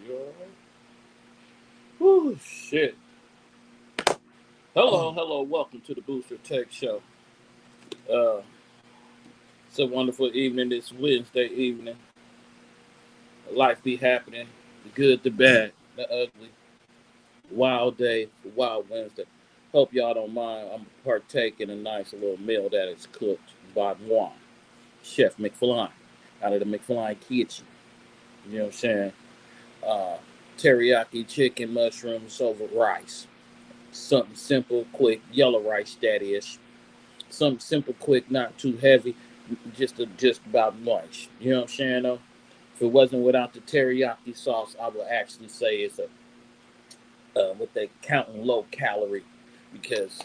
You all right? Whew, shit. Hello. Welcome to the Booster Tech Show. Uh, it's a wonderful evening this Wednesday evening. Life be happening. The good, the bad, the ugly. Wild day, wild Wednesday. Hope y'all don't mind. I'm partaking a nice little meal that is cooked by moi, Chef McFly, out of the McFly kitchen. You know what I'm saying? Uh, Teriyaki chicken, mushrooms over rice. Something simple, quick, yellow rice that is. Something simple, quick, not too heavy, just about lunch. You know what I'm saying though? If it wasn't without the teriyaki sauce, I would actually say it's a what they counting low calorie because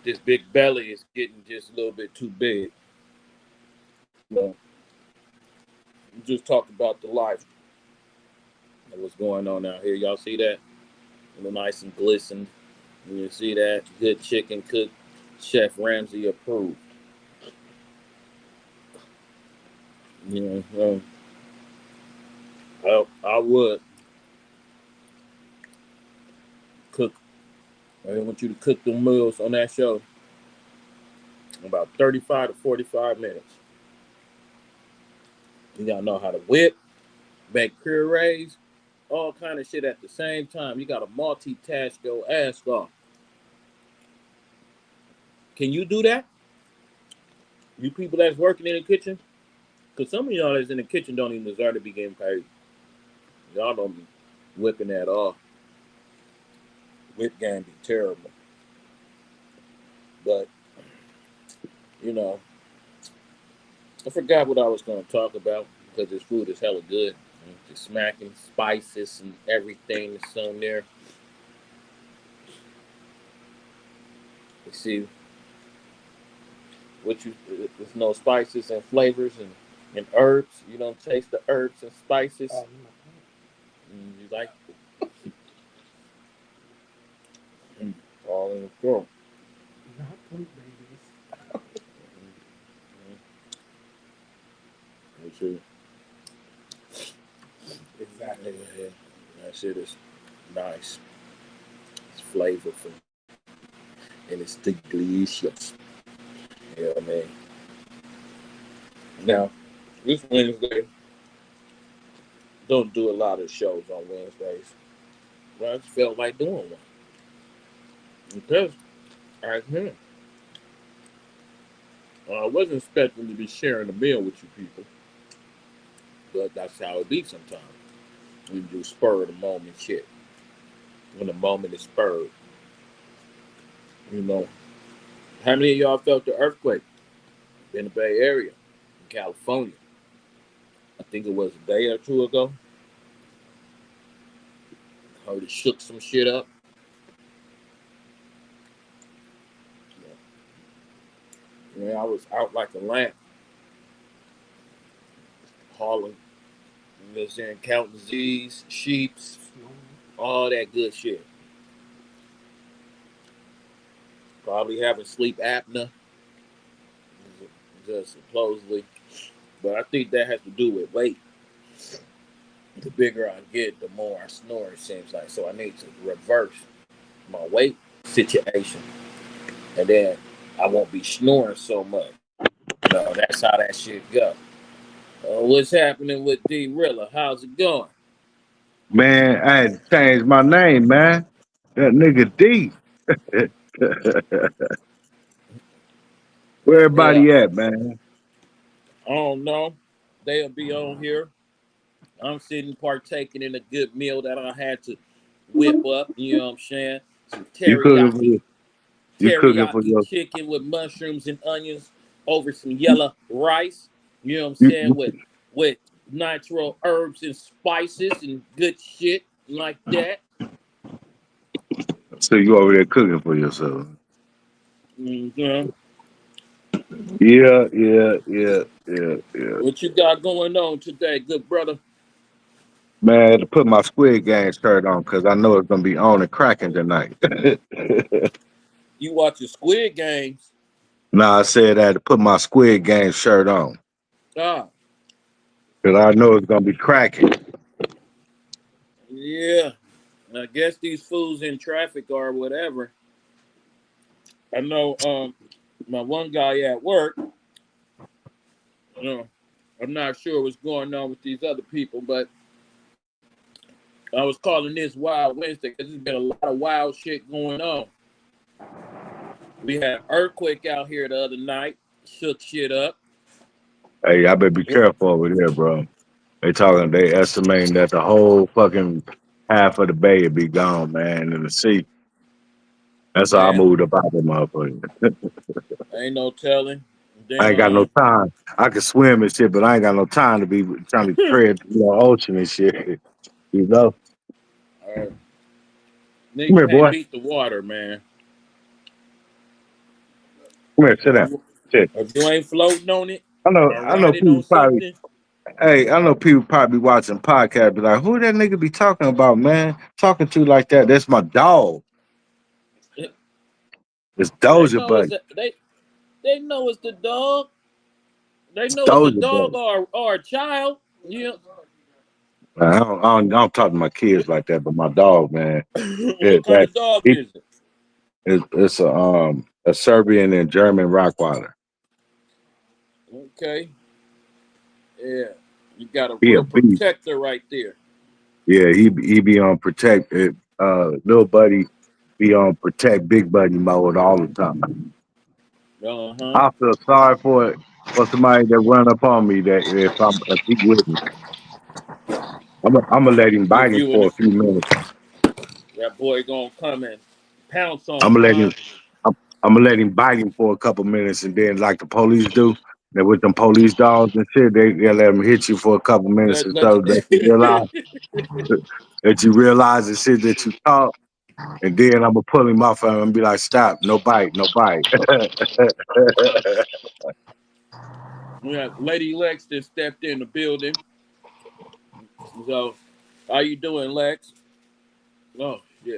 this big belly is getting just a little bit too big. You know, we just talked about the life and what's going on out here. Y'all see that? Nice and glistened. You see that? Good chicken cooked. Chef Ramsay approved. You know, I would cook. I want you to cook the meals on that show in about 35 to 45 minutes. You gotta know how to whip, make purees, all kind of shit at the same time. You gotta multitask your ass off. Can you do that? You people that's working in the kitchen? Because some of y'all that's in the kitchen don't even deserve to be getting paid. Y'all don't be whipping that off. Whip game be terrible. But, you know, I forgot what I was going to talk about because this food is hella good. Just smacking spices and everything that's on there. You see, with no spices and flavors and herbs. You don't taste the herbs and spices. You like all in the throat. Not fruit babies. Make sure. Exactly. Yeah, that shit is nice. It's flavorful and it's delicious. Yeah, man. Now, this Wednesday, don't do a lot of shows on Wednesdays. But I just felt like doing one because I can. I wasn't expecting to be sharing a meal with you people, but that's how it be sometimes. We do spur of the moment shit. When the moment is spurred, you know. How many of y'all felt the earthquake in the Bay Area, in California? I think it was a day or two ago. Heard it shook some shit up. Yeah, I was out like a lamp, hauling, you know what I'm saying, counting Z's, sheeps, all that good shit. Probably having sleep apnea, just supposedly. But I think that has to do with weight. The bigger I get, the more I snore, it seems like. So I need to reverse my weight situation. And then I won't be snoring so much. No, that's how that shit go. What's happening with D Rilla? How's it going? Man, I had to change my name, man. That nigga D. Where Yeah, everybody at, man? I don't know. They'll be on here. I'm sitting partaking in a good meal that I had to whip up. You know what I'm saying? Some You cooking for your, you cooking for teriyaki your chicken with mushrooms and onions over some yellow rice. You know what I'm you, saying? you With nitro herbs and spices and good shit like that. so you over there cooking for yourself. Mm-hmm. Yeah. What you got going on today, good brother? Man, I had to put my Squid Game shirt on because I know it's gonna be on and cracking tonight. You watching Squid Games? Nah, I said I had to put my Squid Game shirt on Ah, because I know it's gonna be cracking. Yeah, I guess these fools in traffic or whatever. I know my one guy at work, I'm not sure what's going on with these other people, but I was calling this Wild Wednesday because there's been a lot of wild shit going on. We had an earthquake out here the other night, shook shit up. Hey, I better be careful over there, bro. They estimating that the whole fucking half of the bay would be gone, man, in the sea. That's how I Damn, moved up out of motherfucker. ain't no telling. I Then ain't got no time. I can swim and shit, but I ain't got no time to be trying to tread the ocean and shit. You know? uh, Come niggas here, can't boy. beat the water, man. Come here, sit If down. you, Shit. if you ain't floating on it or I know riding on people probably something, hey, I know people probably watching podcasts be like, who that nigga be talking about, man? Talking to like that. That's my dog. It's they Doja know Buddy. they know it's the dog. They It's know it's a Doja dog Buddy. or a child. Yeah. I don't talk to my kids like that, but my dog, man, What kind that of dog he, is it? it's a Serbian and German Rottweiler. Okay. Yeah. You got a He a real beast. protector right there. Yeah, he be on protect. Little buddy be on protect big buddy mode all the time. Uh-huh. I feel sorry for somebody that run up on me that if he with me, I'm gonna let him bite If him you in for the a few minutes. that boy gonna come and pounce I'm on gonna you, let huh? him. I'm gonna let him bite him for a couple minutes, and then like the police do, that with them police dogs and shit, they let them hit you for a couple minutes Let or let so that you realize the shit that you taught, and then I'm gonna pull him off and be like, stop, no bite, no bite. yeah, Lady Lex just stepped in the building. So how you doing, Lex? Oh yeah.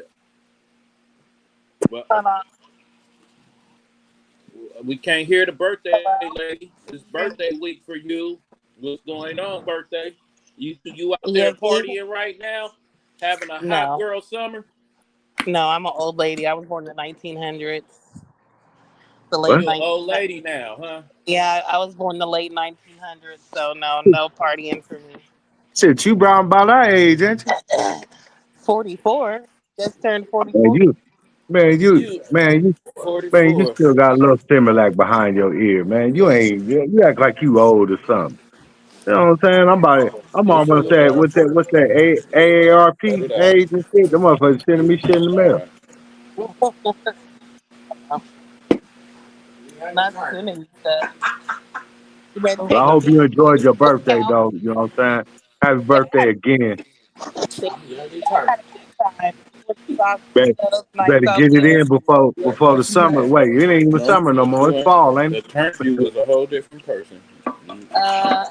But we can't hear the birthday lady. It's birthday week for you. What's going on, birthday? You out there Yes, partying right now, having a hot no, girl summer? no, I'm an old lady. I was born in the 1900s, the late What? You an old 1900s. lady now, huh? Yeah, I was born in the late 1900s, so no partying for me. Shit, you brown about our age, ain't you? 44, just turned Man, 44. man, you, You man, you, man, you 44. still got a little Similac behind your ear, man. You act like you old or something. You know what I'm saying? I'm This almost is at what's that cut AARP it out. age and shit. The motherfuckers sending me shit in the All mail. right. Not sending you stuff. You better But I take a hope you picture enjoyed your of birthday, yourself. though. You know what I'm saying? Happy Yeah, birthday again. I had a good time. With the sauce Bet, potatoes, you nice better get it salted. in before the summer. Wait, it ain't even No, summer no more. It's you ain't. fall, ain't The turn you was a whole different person.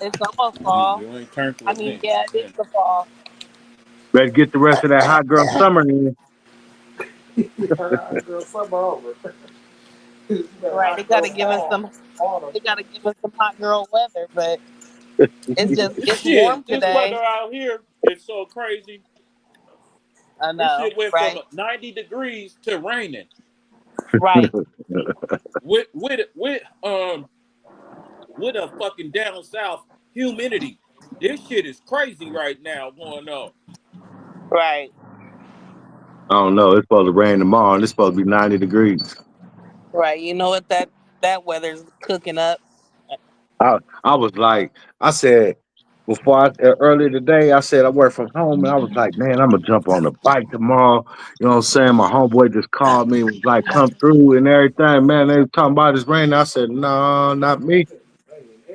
It's almost fall. You ain't turned I with mean, me. yeah, it is the fall. it? Better get the rest of that hot girl summer in. Girl, summer over. You better Right? They hot gotta girl give us some. autumn. They gotta give us some hot girl weather, but it's warm Shit, this weather today. out here is so crazy. I This know, shit went from right? 90 degrees to raining Right, with a fucking down south humidity. This shit is crazy right now going on. right, I don't know. It's supposed to rain tomorrow, and it's supposed to be 90 degrees. right. You know what that weather's cooking up. I was like, I said earlier today, I said I work from home, and I was like, man, I'm gonna jump on the bike tomorrow. You know what I'm saying? My homeboy just called me, was like, come through and everything. Man, they was talking about this rain. I said, no, not me.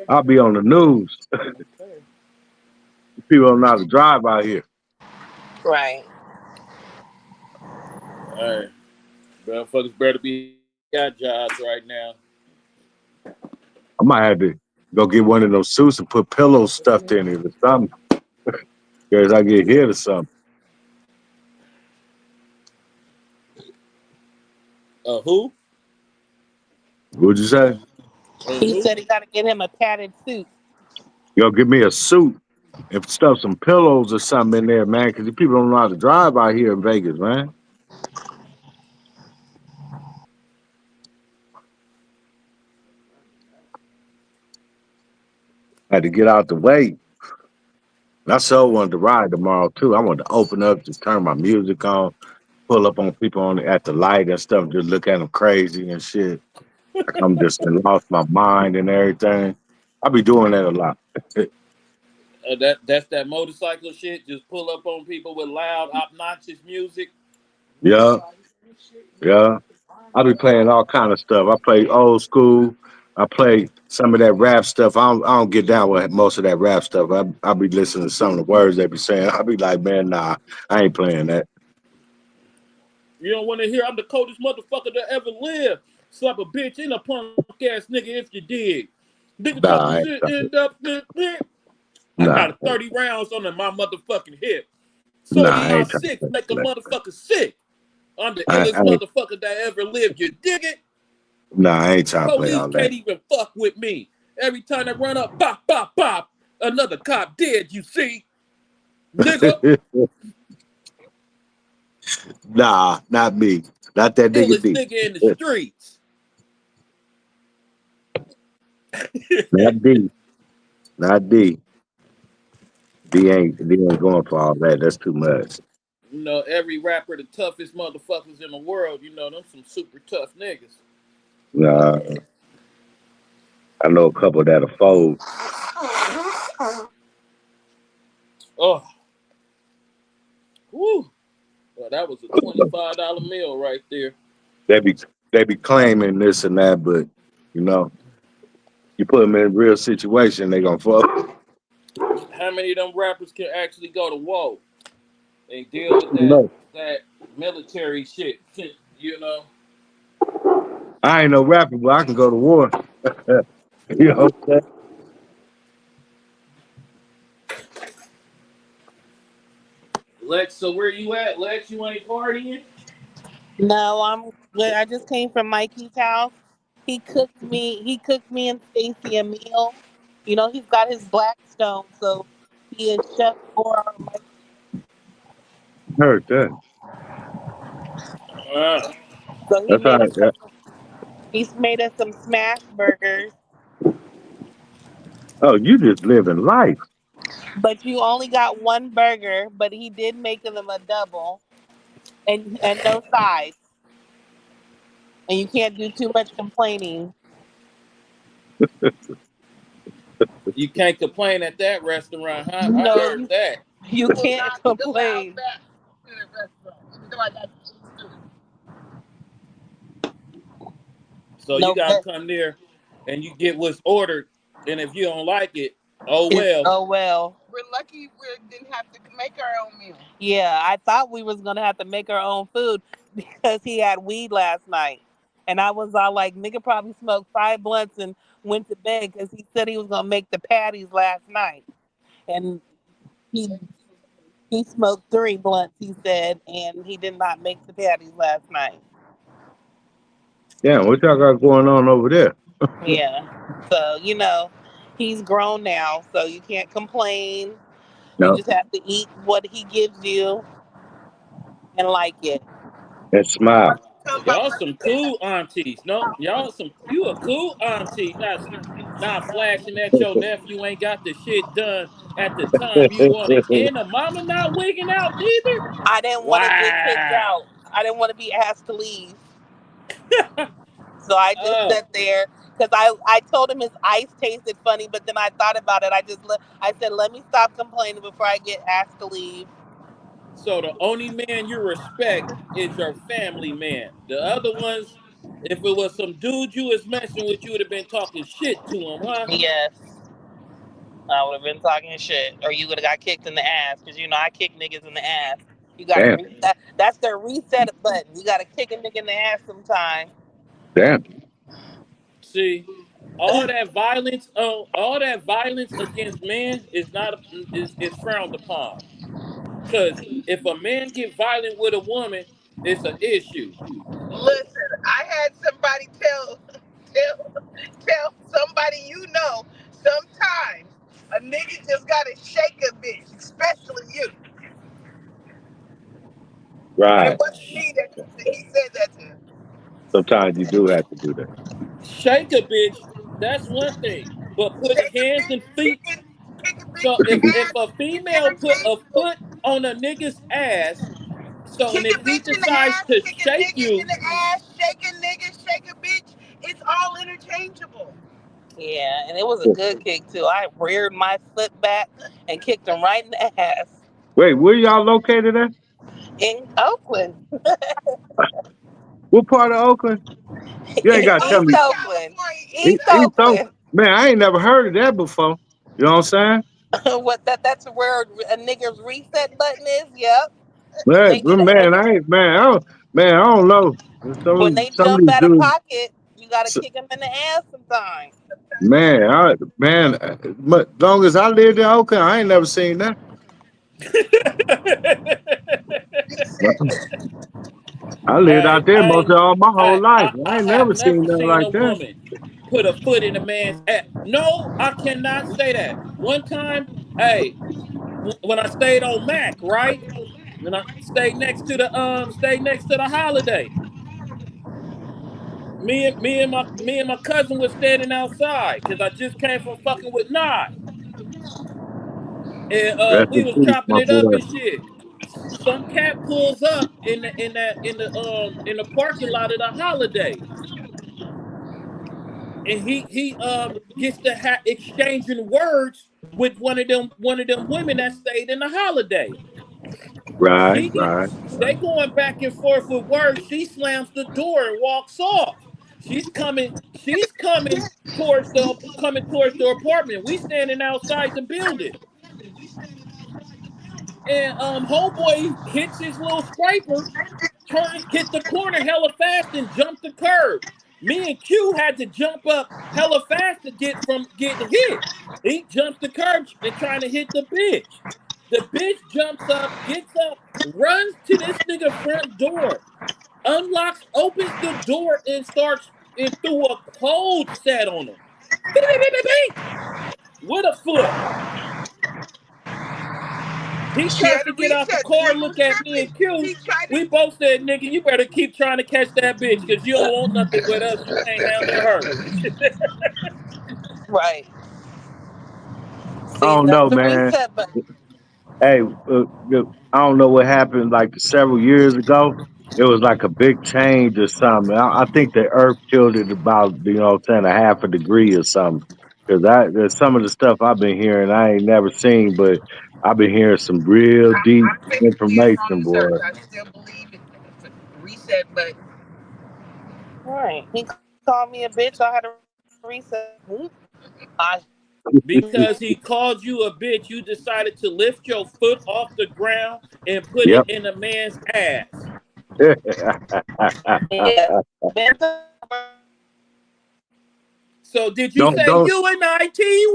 I'll be on the news. People don't know how to drive out here. Right. Hey, motherfuckers better be got jobs right now. I might have to go get one of those suits and put pillows stuffed in it or something. Because I get hit or something. Who? What'd you say? He Who? said he got to get him a padded suit. Yo, give me a suit. and stuff some pillows or something in there, man, because people don't know how to drive out here in Vegas, man. Had to get out the way. And I so wanted to ride tomorrow too. I wanted to open up, just turn my music on, pull up on people on at the light and stuff, just look at them crazy and shit. Like I'm just done lost my mind and everything. I be doing that a lot. That's that motorcycle shit. Just pull up on people with loud, obnoxious music. Yeah, yeah. I be playing all kind of stuff. I play old school. I play some of that rap stuff. I don't get down with most of that rap stuff. I be listening to some of the words they be saying. I be like, man, nah, I ain't playing that. You don't want to hear I'm the coldest motherfucker that ever lived. Slap a bitch in a punk ass nigga if you dig. Nigga Nah, talking I ain't, shit end up. I nah, got 30 rounds on my motherfucking hip. nah, 30 I my ain't trying six to make a play motherfucker sick. I'm the that. illest motherfucker that ever lived. You dig it? Nah, I ain't trying to play Police all that. can't even fuck with me. Every time I run up, pop, pop, pop, another cop dead, you see? Nigga, Nah, not me. Not that nigga illest D. nigga in the streets. Not D. Not D. D ain't going for all that. That's too much. You know, every rapper, the toughest motherfuckers in the world, you know, them some super tough niggas. Nah, I know a couple that'll fold. Oh, whoo. Well, that was a $25 meal right there. They be they be claiming this and that, but you know, you put them in a real situation, they gonna fuck. How many of them rappers can actually go to war and deal with that No, that military shit? You know? I ain't no rapper, but I can go to war. You know what I'm saying? Lex, so where you at? Lex, you ain't partying? No, I'm good. I just came from Mikey's house. He cooked me and Stacy a meal. You know, he's got his Blackstone, so he is chef for our Mike. Heard that. Uh, So That's all right. Yeah. he's made us some smash burgers, Oh, you just living life. but you only got one burger, but he did make them a double and no sides. And you can't do too much complaining. you can't complain at that restaurant, huh? I No, heard that. you can't complain. So you No, gotta come there and you get what's ordered, and if you don't like it, oh well. oh well. We're lucky we didn't have to make our own meal. Yeah, I thought we was gonna have to make our own food because he had weed last night, and I was all like, "Nigga probably smoked 5 blunts and went to bed because he said he was gonna make the patties last night, and he he smoked 3 blunts. He said, and he did not make the patties last night. Yeah, what y'all got going on over there? Yeah, so he's grown now, so you can't complain. You No, just have to eat what he gives you and like it. and smile. Come by Y'all some cool aunties. No, you a cool auntie. Not flashing at your nephew ain't got the shit done at the time you wanted. And the mama not wigging out neither. I didn't want to get kicked Wow. out. I didn't want to be asked to leave. So I just Oh, sat there because I told him his ice tasted funny, but then I thought about it. I said, let me stop complaining before I get asked to leave. so the only man you respect is your family man. The other ones, if it was some dude you was messing with, you would have been talking shit to him, huh? Yes, I would have been talking shit, or you would have got kicked in the ass because I kick niggas in the ass. You got to Damn, reset. That's their reset button. You got to kick a nigga in the ass sometime. damn. See, all that violence against men is not is frowned upon. Because if a man get violent with a woman, it's an issue. Listen, I had somebody tell somebody sometimes. A nigga just gotta shake a bitch, especially you. And it Right. wasn't me that he said that to. Sometimes you do have to do that. Shake a bitch, that's one thing. But put Shake a hands bitch, and feet. kick a bitch So in the if ass a is female put a interchangeable. foot on a nigga's ass, so and Kick if a he bitch in the decides ass, to kick a shake nigga in you, the ass, shake a nigga, shake a bitch. It's all interchangeable. Yeah, and it was a good kick too. I reared my foot back and kicked him right in the ass Wait, where y'all located at? in Oakland, What part of Oakland? You ain't gotta tell East me. Oakland, Oakland, California. East East Oakland. Oakland. Man, I ain't never heard of that before. You know what I'm saying? What that's where a nigger's reset button is. Yep. Man, They man, I don't know. when Some they some of jump these out of dudes, pocket, you gotta kick them in the ass sometimes. but long as I lived in Oakland, I ain't never seen that. Reset. I lived I out there most I of all my whole I life. I, I I ain't have never seen never nothing seen like a that. woman put a foot in a man's ass. No, I cannot say that. One time, hey, when I stayed on Mac, right? When I stayed next to the Holiday. Me and my cousin was standing outside because I just came from fucking with Nah. And Rest we in was peace, chopping my it up boy. and shit. Some cat pulls up in the parking lot of the Holiday, and he gets to exchanging words with one of them women that stayed in the Holiday. Right, She get right. they going back and forth with words. She slams the door and walks off. She's coming towards the apartment. We standing outside the building. And homeboy hits his little scraper, hit the corner hella fast and jumped the curb. Me and Q had to jump up hella fast to get from getting hit. He jumps the curb and trying to hit the bitch. The bitch jumps up, gets up, runs to this nigga front door, unlocks, opens the door and starts and threw a cold set on him. Beep, beep, beep, beep, beep, with a foot. He She tries had to to get out the reset. The car, nigga look was at me tripping. and Q. He tried to. We both said, nigga, you better keep trying to catch that bitch because you don't want nothing with us. You can't handle her. Right. I See, don't that's know, the man. reset button. Hey, I don't know what happened like several years ago. It was like a big change or something. I think the Earth tilted about, what I'm saying, a half a degree or something. Because there's some of the stuff I've been hearing I ain't never seen, but I've been hearing some real deep I'm 50 years on information, this earth. boy. I still believe it. Reset button. Right. He called me a bitch. I had to reset. I Because he called you a bitch, you decided to lift your foot off the ground and put it Yep. in a man's ass. yeah. So did you don't say don't UNITY?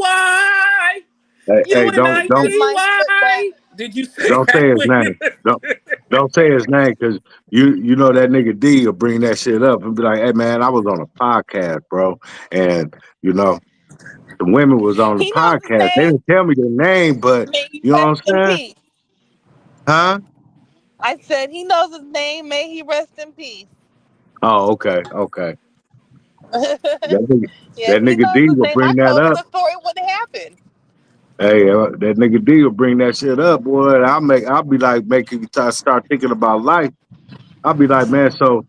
hey, don't That's my foot back. UNITY? Did you say don't that say his when you name. Don't say his name because you know that nigga D will bring that shit up and be like, "Hey man, I was on a podcast, bro, and you know the women was on the He knows his podcast. They name. didn't tell me their name, but May he you know rest what in I'm saying? peace. Huh? I said he knows his name. May he rest in peace. Oh, okay, okay. Yeah, That nigga, that he nigga knows D his will name. I bring that told him up. the story when it happened. Hey, that nigga D will bring that shit up, boy. And I'll be like making you start thinking about life. I'll be like, man, so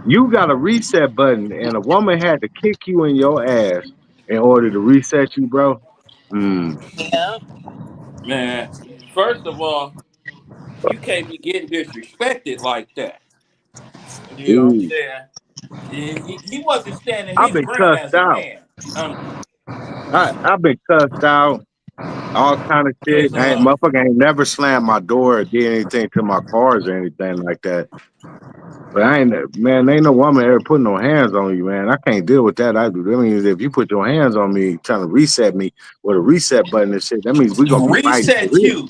you got a reset button, and a woman had to kick you in your ass in order to reset you, bro. Mm. Yeah. man, first of all, you can't be getting disrespected like that. You know what I'm Ooh. saying? He wasn't standing I've his been ground cussed as a out. man. I've been cussed out, all kind of shit. Cause Motherfucker ain't never slammed my door or did anything to my cars or anything like that. But ain't no woman ever putting no hands on you, man. I can't deal with that. I mean, if you put your hands on me trying to reset me with a reset button and shit, that means we're gonna be fighting for reset real. you.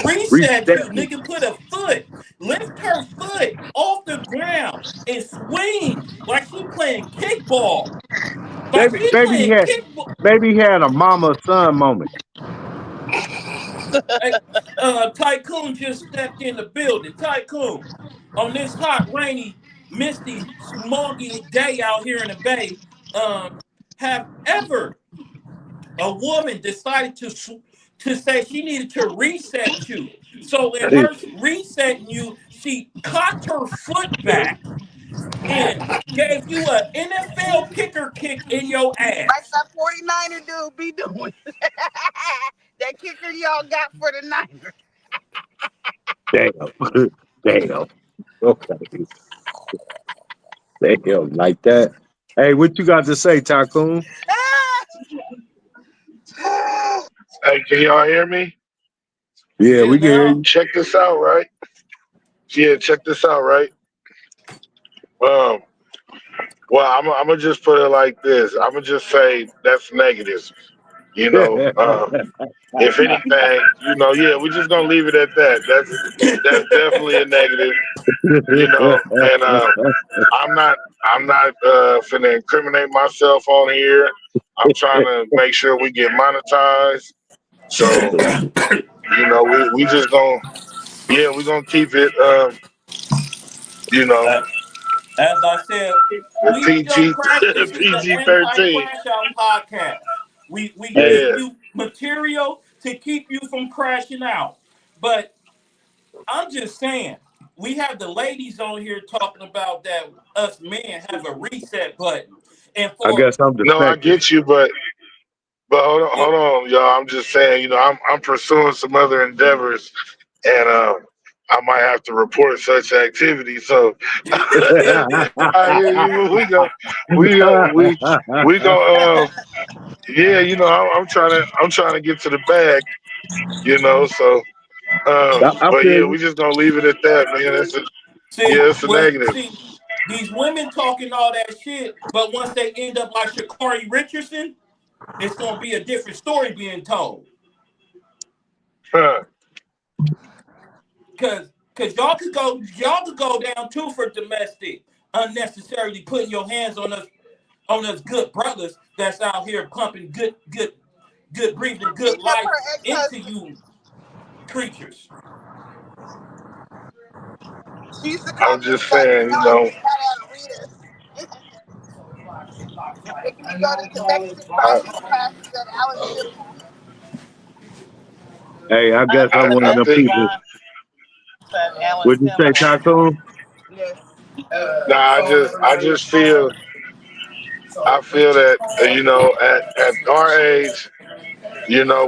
Reset Reset you, me. nigga. Put a foot, lift her foot off the ground and swing like she playing kickball. Like we playing kickball. Maybe he had a mama son moment. Hey, Tycoon just stepped in the building. Tycoon, on this hot, rainy, misty, smoggy day out here in the Bay, have ever a woman decided to say she needed to reset you? So in her resetting you, she cocked her foot back and gave you an NFL kicker kick in your Like ass. that 49er dude be doing. That kicker y'all got for the Niners. Damn. Damn. Okay. Damn, like that. Hey, what you got to say, Tycoon? Hey, can y'all hear me? Yeah, we can hear Now, you. Check this out, right? Yeah, check this out, right? Um, well, I'm gonna just put it like this. I'm gonna just say that's negative. You know, if anything, yeah, we're just gonna leave it at that. That's definitely a negative. And I'm not finna incriminate myself on here. I'm trying to make sure we get monetized. So, we just we're gonna keep it you know, as I said, please don't PG crash. This is the PG-13. anti-crash out podcast. We Hey, give Yeah. you material to keep you from crashing out. But I'm just saying, we have the ladies on here talking about that us men have a reset button. And I for guess I'm No, I defective. get you, but hold on, yeah, y'all. I'm just saying, I'm pursuing some other endeavors, and I might have to report such activity. So I hear you. We go. Yeah, I'm trying to get to the bag. So I but feel yeah, you. we just gonna leave it at that, man. It's a negative. these women talking all that shit, but once they end up like Sha'Carri Richardson, it's gonna be a different story being told. Huh. Cause y'all could go down too for domestic, unnecessarily putting your hands on us good brothers that's out here pumping good breathing, good Beat up life her into ex-husband. you creatures. She used to call I'm me a just fat saying, Johnny, fat Rita. Making me go to domestic I, violence classes at Alice Temple. Hey, I guess I'm one of I them think. people. John said Alice Would you say, Temple. Tycoon? Yes. Nah, I feel that at our age,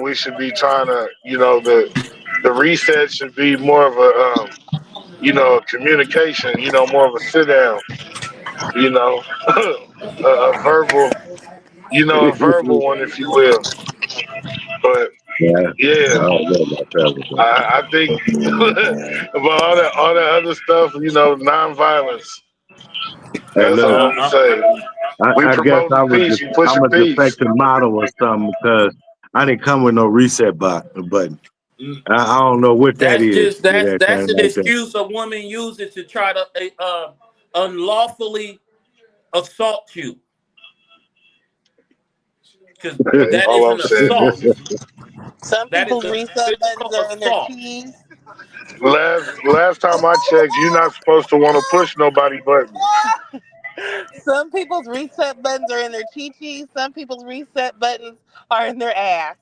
we should be trying to, the reset should be more of a communication, more of a sit down, a verbal, a verbal one, if you will. But Yeah, yeah, I don't know about that one. I think, but all that other stuff, nonviolence. Hey, That's look, all I'm saying. We I guess promoting peace. We I'm pushing a peace. defective model or something because I didn't come with no reset button. I don't know what that That's is. just With that that's thing an like that. excuse a woman uses to try to unlawfully assault you, because That's that all is I'm an saying. assault. Some That is people's a reset buttons physical are in their assault. cheese. Last time I checked, you're not supposed to want to push nobody buttons. Some people's reset buttons are in their chi-chis. Some people's reset buttons are in their ass.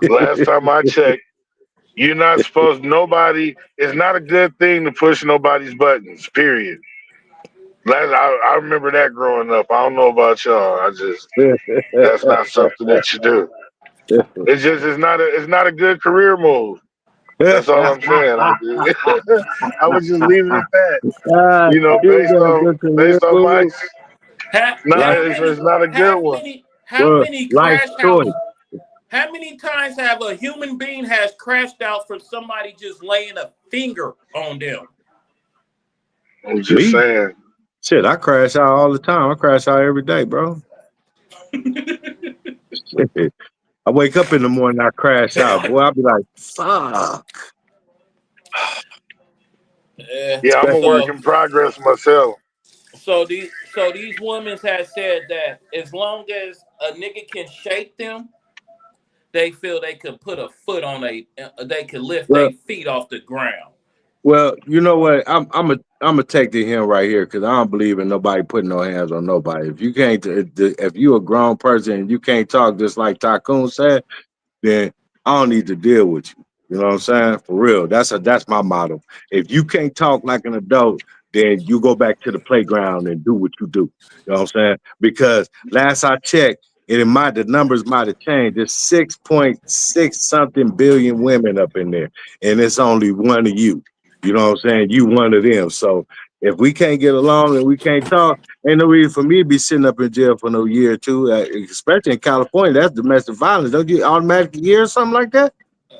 Last time I checked, you're not supposed. Nobody. It's not a good thing to push nobody's buttons. Period. I remember that growing up. I don't know about y'all. That's not something that you do. It's not a good career move. That's all I'm saying. I would just leave it at that. You Based got on good career based on my move. no, Life, it's not a good one. How look, many life crash choice. outs? How many times have a human being has crashed out from somebody just laying a finger on them? I'm just Me? saying. Shit, I crash out all the time. I crash out every day, bro. I wake up in the morning, I crash out. Boy, I'll be like, fuck. Yeah. Yeah, I'm a Especially, work So in progress myself. so these So these women have said that as long as a nigga can shake them, they feel they could put a foot on they could lift Well, their feet off the ground. well, you know what? I'm a take to him right here because I don't believe in nobody putting no hands on nobody. If you can't, if you a grown person and you can't talk just like Tycoon said, then I don't need to deal with you. You know what I'm saying? For real. That's my motto. If you can't talk like an adult, then you go back to the playground and do what you do. You know what I'm saying? Because last I checked, the numbers might have changed. There's 6.6 something billion women up in there, and it's only one of you. You know what I'm saying? You one of them. So if we can't get along and we can't talk, ain't no reason for me to be sitting up in jail for no year or two, especially in California. That's domestic violence. Don't you automatic year or something like that?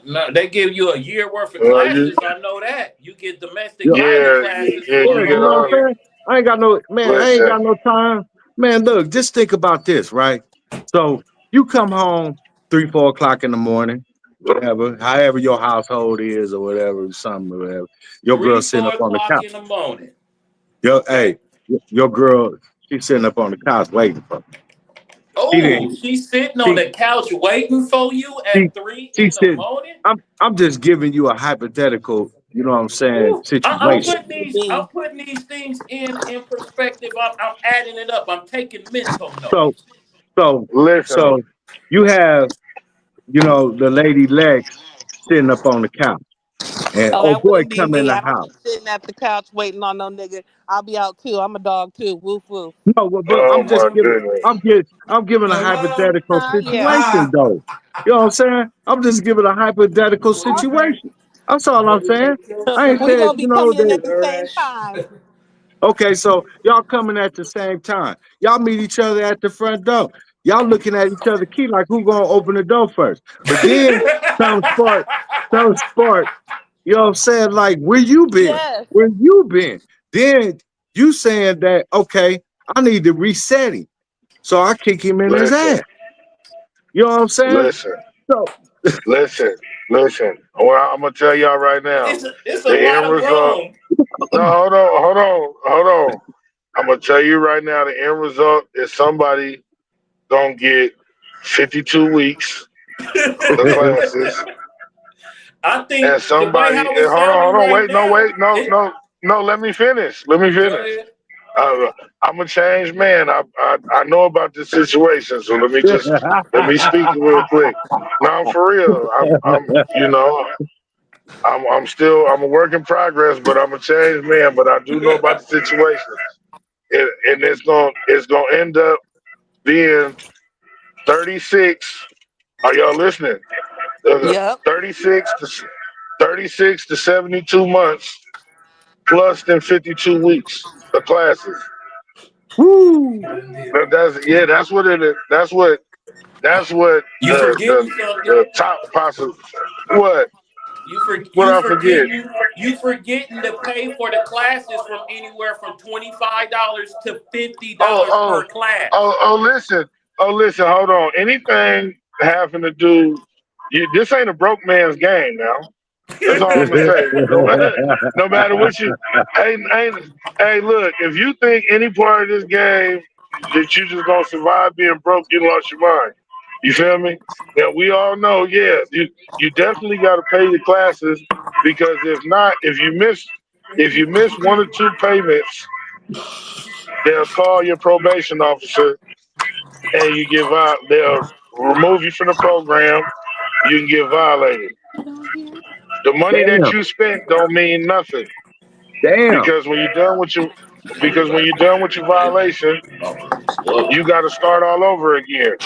No, they give you a year worth of You, classes. I know that. You get domestic Yeah, violence yeah, classes yeah, for you yeah, a get you know whole what I'm on. year. saying? I ain't Listen, got no time. Man, look, just think about this, right? So you come home 3, 4 o'clock in the morning, whatever, however your household is or whatever, something or whatever. Your girl Three, sitting four up on the o'clock couch. in the morning. Hey, Okay. your girl, she's sitting up on the couch waiting for me. She Oh, didn't. she's sitting on She the couch waiting for you she at three she in the said, morning. I'm just giving you a hypothetical, you know what I'm saying, Ooh, I'm Where should situation. putting you these. I'm be? putting these things in perspective. I'm adding it up. I'm taking mental So notes. so listen. so you have, the lady Lex sitting up on the couch. And Oh, oh that boy wouldn't be come in me. the I don't house. be sitting at the couch waiting on no nigga. I'll be out too. I'm a dog too. Woof woof. No, but Oh my goodness. I'm giving a Hello. hypothetical Yeah. situation though. You know what I'm saying? I'm just giving a hypothetical Okay. situation. That's all I'm Let me saying. take your I ain't We said, gonna time. be coming in at that the same Rush. time. okay, so y'all coming at the same time. Y'all meet each other at the front door. Y'all looking at each other key like who gonna open the door first. But then some spark, you know what I'm saying? Like, where you been? Yes. Where you been? Then you saying that, okay, I need to reset him. So I kick him in his Listen, ass. You know what I'm saying? listen, So listen, listen. Well, I'm gonna tell y'all right now. it's a The lot end of result. room. No, hold on. I'm gonna tell you right now. The end result is somebody gonna get 52 weeks of classes, I think and the way somebody. how And it's sounding hold on, right wait, no, now, wait, no, it, no, no. Let me finish. Let me go finish. ahead. I'm a changed man. I know about this situation, so let me speak real quick. Now I'm for real. I'm a work in progress, but I'm a changed man. But I do know about the situation, and it's gonna end up being 36. Are y'all listening? Uh, Yep. 36 to 36 to 72 months plus than 52 weeks of classes. woo. That's what it is. That's what You the forgetting the something. the top possible. What what You I forget? forgetting to pay for the classes from anywhere from $25 to Oh $50 oh per class. listen. Hold on. Anything having to do, this ain't a broke man's game now. That's all I'm gonna say. No matter what you, hey, look. If you think any part of this game that you just gonna survive being broke, you lost your mind. You feel me? Now we all know, yeah, you definitely got to pay your classes because if you miss one or two payments, they'll call your probation officer and you get they'll remove you from the program. You can get violated. The money that Damn, you spent don't mean nothing damn. because when you're done with your violation, Whoa. you got to start all over again.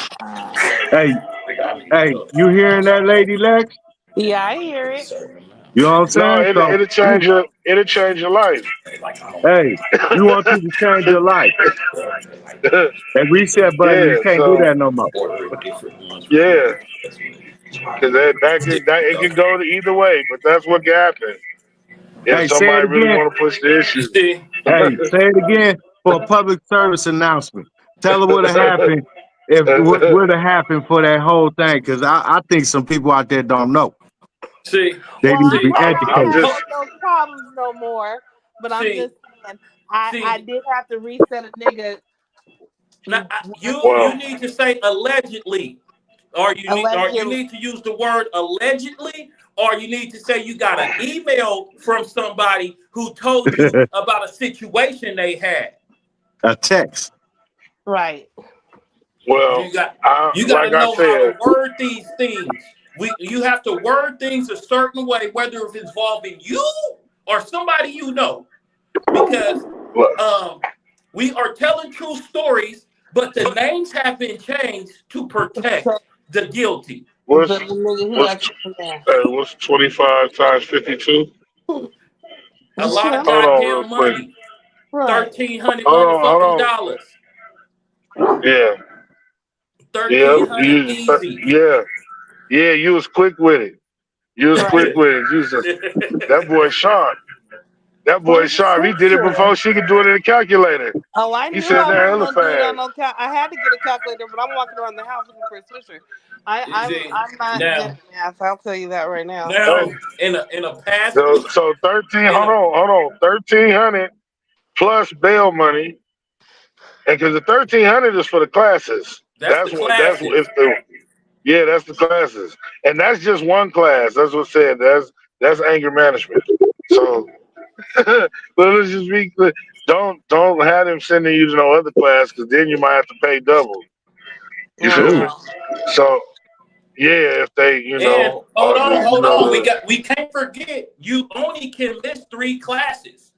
Hey, hey, you hearing that, Lady Lex? Yeah, I hear it. You know what I'm No, saying? it, So, it'll change your life. hey, we want you to change your life. That reset button, you Yeah, can't do so that no more. yeah, because it can go to either way, but that's what can happen if Hey, say it somebody really again. want to push the You issue. see? Hey, say it again for a public service announcement. Tell her what happened. If what would have happened for that whole thing, because I think some people out there don't know. See? They Well, need to I See? be know I'm I I'm educated. don't just have those problems no more, but I'm See? just And I See, did have to reset a nigga. now, you Well, need to say allegedly, or you Allegedly. need to use the word allegedly, or you need to say you got an email from somebody who told you about a situation they had. A text. Right. well, You got like to I know how said, to word these things. You have to word things a certain way, whether it's involving you or somebody you know, because look, we are telling true stories, but the names have been changed to protect the guilty. what's The nigga who what's got you there. what's 25 times 52? A lot of Hold on, real goddamn quick. money. Right. 1,300 Hold motherfucking on. dollars. Yeah, 1,300 easy. yeah. You was quick with it. You was quick Right. with it. You was that boy sharp. That boy For sharp. He did it sure. before she could do it in a calculator. Oh, I He knew said I that wasn't hella gonna do it on fast. no I had to get a calculator, but I'm walking around the house looking for a swisher. I'm not good now, at math. I'll tell you that right now. now in a past So, week, so 13. in Hold a, on. 1,300 plus bail money, and because the 1,300 is for the classes. that's the classes. That's the classes, and that's just one class. That's what said. That's anger management. So, but let's just be clear. Don't have them sending you to no other class, because then you might have to pay double. You feel me? So yeah, if they And hold know on. We can't forget you only can miss 3 classes.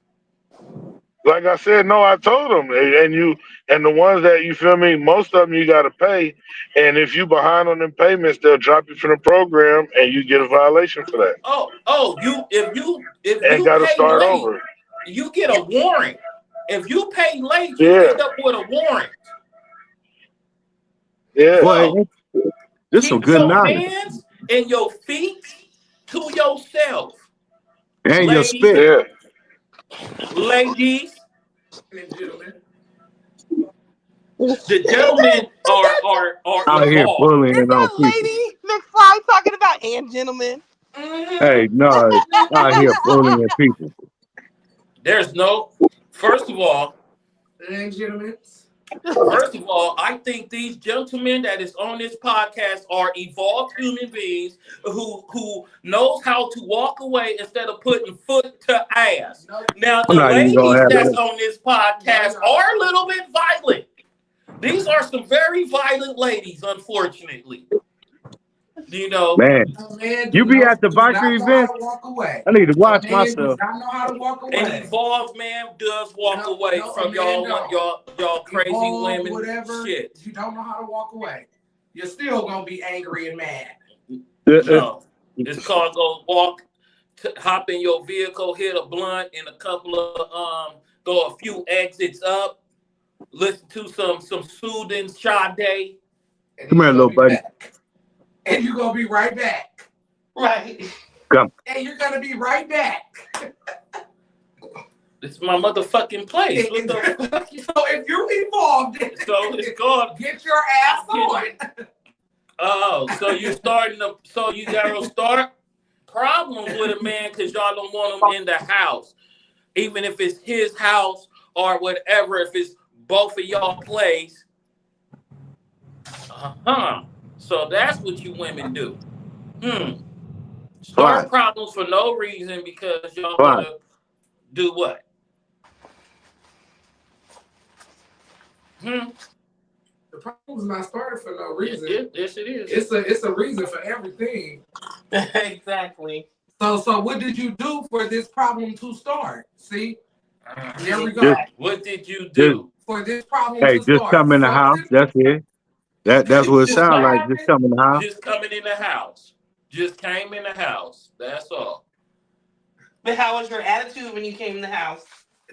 like I said, no, I told them, and the ones that you feel me, most of them you got to pay, and if you behind on them payments, they'll drop you from the program, and you get a violation for that, If and you got to pay start late, over. you get a warrant. If you pay late, you Yeah, end up with a warrant. yeah. So This some keep good your knowledge. hands and your feet to yourself, And your ladies. spit. Yeah. Ladies and gentlemen. The gentlemen are Out here involved. bullying Is on that people. Lady McFly talking about and gentlemen? Hey, no, out here bullying people. There's no. First of all, Gentlemen. I think these gentlemen that is on this podcast are evolved human beings who knows how to walk away instead of putting foot to ass. Now, I'm the not even gonna ladies have that's that. on this podcast are a little bit violent. These are some very violent ladies, unfortunately. You know, Man, you be at the biker event. Walk away. I need to watch Man does myself. not know how to walk away. an evolved man does walk away from a man y'all crazy Evolved, women whatever. shit. You don't know how to walk away. You're still gonna be angry and mad. No, this car go hop in your vehicle, hit a blunt, and a couple of go a few exits up, listen to some soothing Sade. Come here, little buddy. And you're gonna be right back. Right. Come. And you're gonna be right back. This is my motherfucking place. What the fuck? So if you're involved, So it's called get your ass on. Oh, so you gotta start problems with a man because y'all don't want him in the house. Even if it's his house or whatever, if it's both of y'all place. So that's what you women do. Start problems for no reason because y'all wanna do what? The problem's not started for no reason. Yes, it is. It's a reason for everything. Exactly. So what did you do for this problem to start? See? There we go. What did you do? For this problem Hey, to just start. come in the house. That's it. That's what it sounds like. Just come in the house. Just coming in the house. Just came in the house. That's all. But how was your attitude when you came in the house?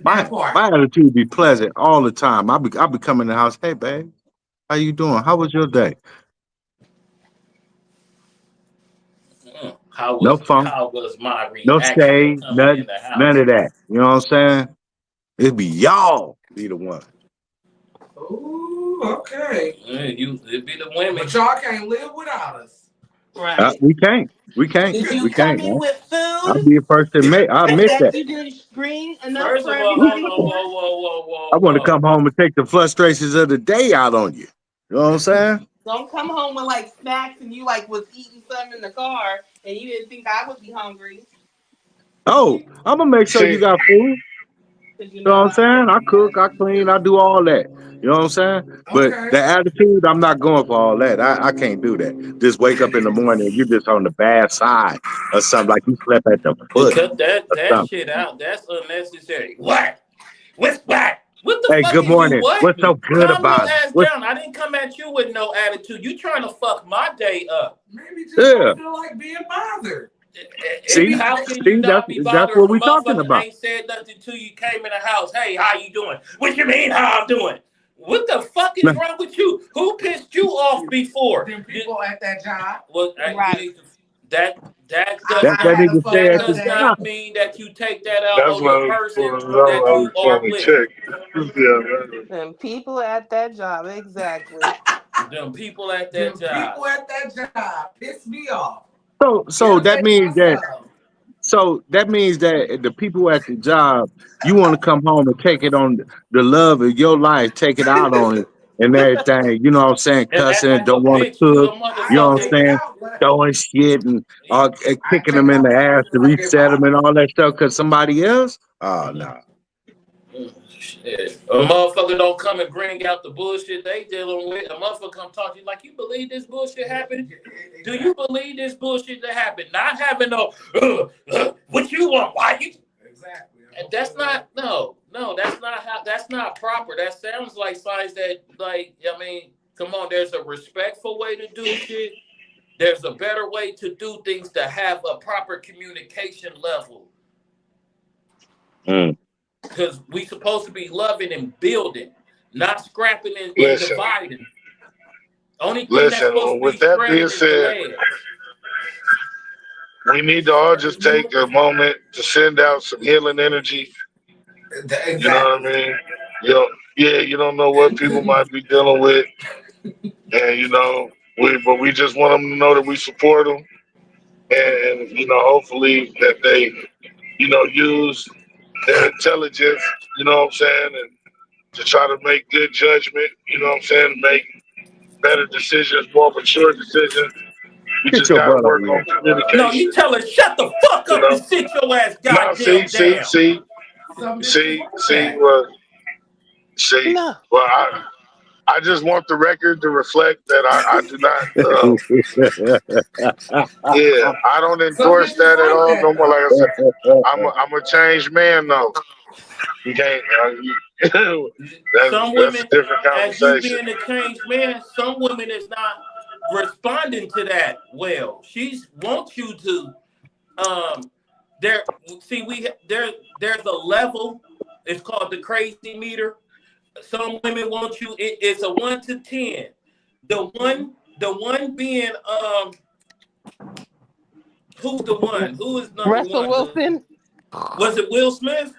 My attitude be pleasant all the time. I'll be coming in the house. Hey, babe, how you doing? How was your day? How no fun. How was my reaction? No shade. None of that. You know what I'm saying? It'd be y'all be the one. Ooh, okay. It'd be the women. But y'all can't live without us. Right. We can't. Did you come in with food? I'll be a person. I'll admit that. Green enough First for of all, hold everybody. on, whoa. I want to come home and take the frustrations of the day out on you. You know what I'm saying? Don't come home with like snacks and you like was eating something in the car and you didn't think I would be hungry. Oh, I'm gonna make sure you See, got food. Cause you You know know what I'm saying? I cook, I clean, I do all that. You know what I'm saying? But the attitude, I'm not going for all that. I can't do that. Just wake up in the morning and you're just on the bad side or something, like you slept at the to foot cut or that something. shit out. That's unnecessary. What? What's what? What the Hey, fuck good is you morning. what? What's so good Calm your about it? ass What's, down. I didn't come at you with no attitude. You trying to fuck my day up. Maybe just yeah. don't feel like being bothered. See, How can you not be that's bothered what if a we're talking motherfucker about. ain't said nothing to you, came in the house? Hey, how you doing? What you mean how I'm doing? What the fuck is wrong with you? Who pissed you off before? Them people at that job. Well, right. that That I had nigga a say that at fucked the up does day. not top. mean that you take that out that's on what the I person that was you trying are to with. check. Yeah, And people at that job, exactly. Them people at Them that job. people at that job piss me off. So that Irritate means my that soul. the people at the job, you want to come home and take it on the love of your life, take it out on it and everything. You know what I'm saying? And act Cussing, like a don't want to bitch to cook. a You I know ain't what I'm motherfucker. take it saying? out, but Throwing shit and I kicking take them it in out the the ass person to like they reset them bother and me. all that stuff because somebody else. Oh no. Shit. A motherfucker don't come and bring out the bullshit they dealing with. A motherfucker come talk to you like, you believe this bullshit happened? Do you believe this bullshit that happened? Not having no, what you want? Why you? Exactly. And that's not that's not proper. That sounds like signs that come on, there's a respectful way to do shit. There's a better way to do things to have a proper communication level. Mm. Because we supposed to be loving and building, not scrapping and listen, dividing. Only thing that's supposed to be with that being spreading is the said, legs. we need to all just take a moment to send out some healing energy. Exactly. You know what I mean? You don't know what people might be dealing with, and but we just want them to know that we support them, and hopefully that they, use their intelligence, you know what I'm saying, and to try to make good judgment, you know what I'm saying, make better decisions, more mature decisions. We Get just your got to butt over work on here. No, you communication, tell her, shut the fuck you up know. and sit your ass Now, goddamn down. Some bitches see, like see, that. well, see, No. well, I just want the record to reflect that I do not, I don't Some endorse bitches that at like all that no more. Like I though. said, I'm a changed man though. You can't, Some that's a women, different as you conversation. being a changed man, some women is not responding to that well. She's wants you to there see there's a level, it's called the crazy meter. Some women want you, it's a 1 to 10. The one being who's the one? Who is number Russell one? Wilson. Was it Will Smith?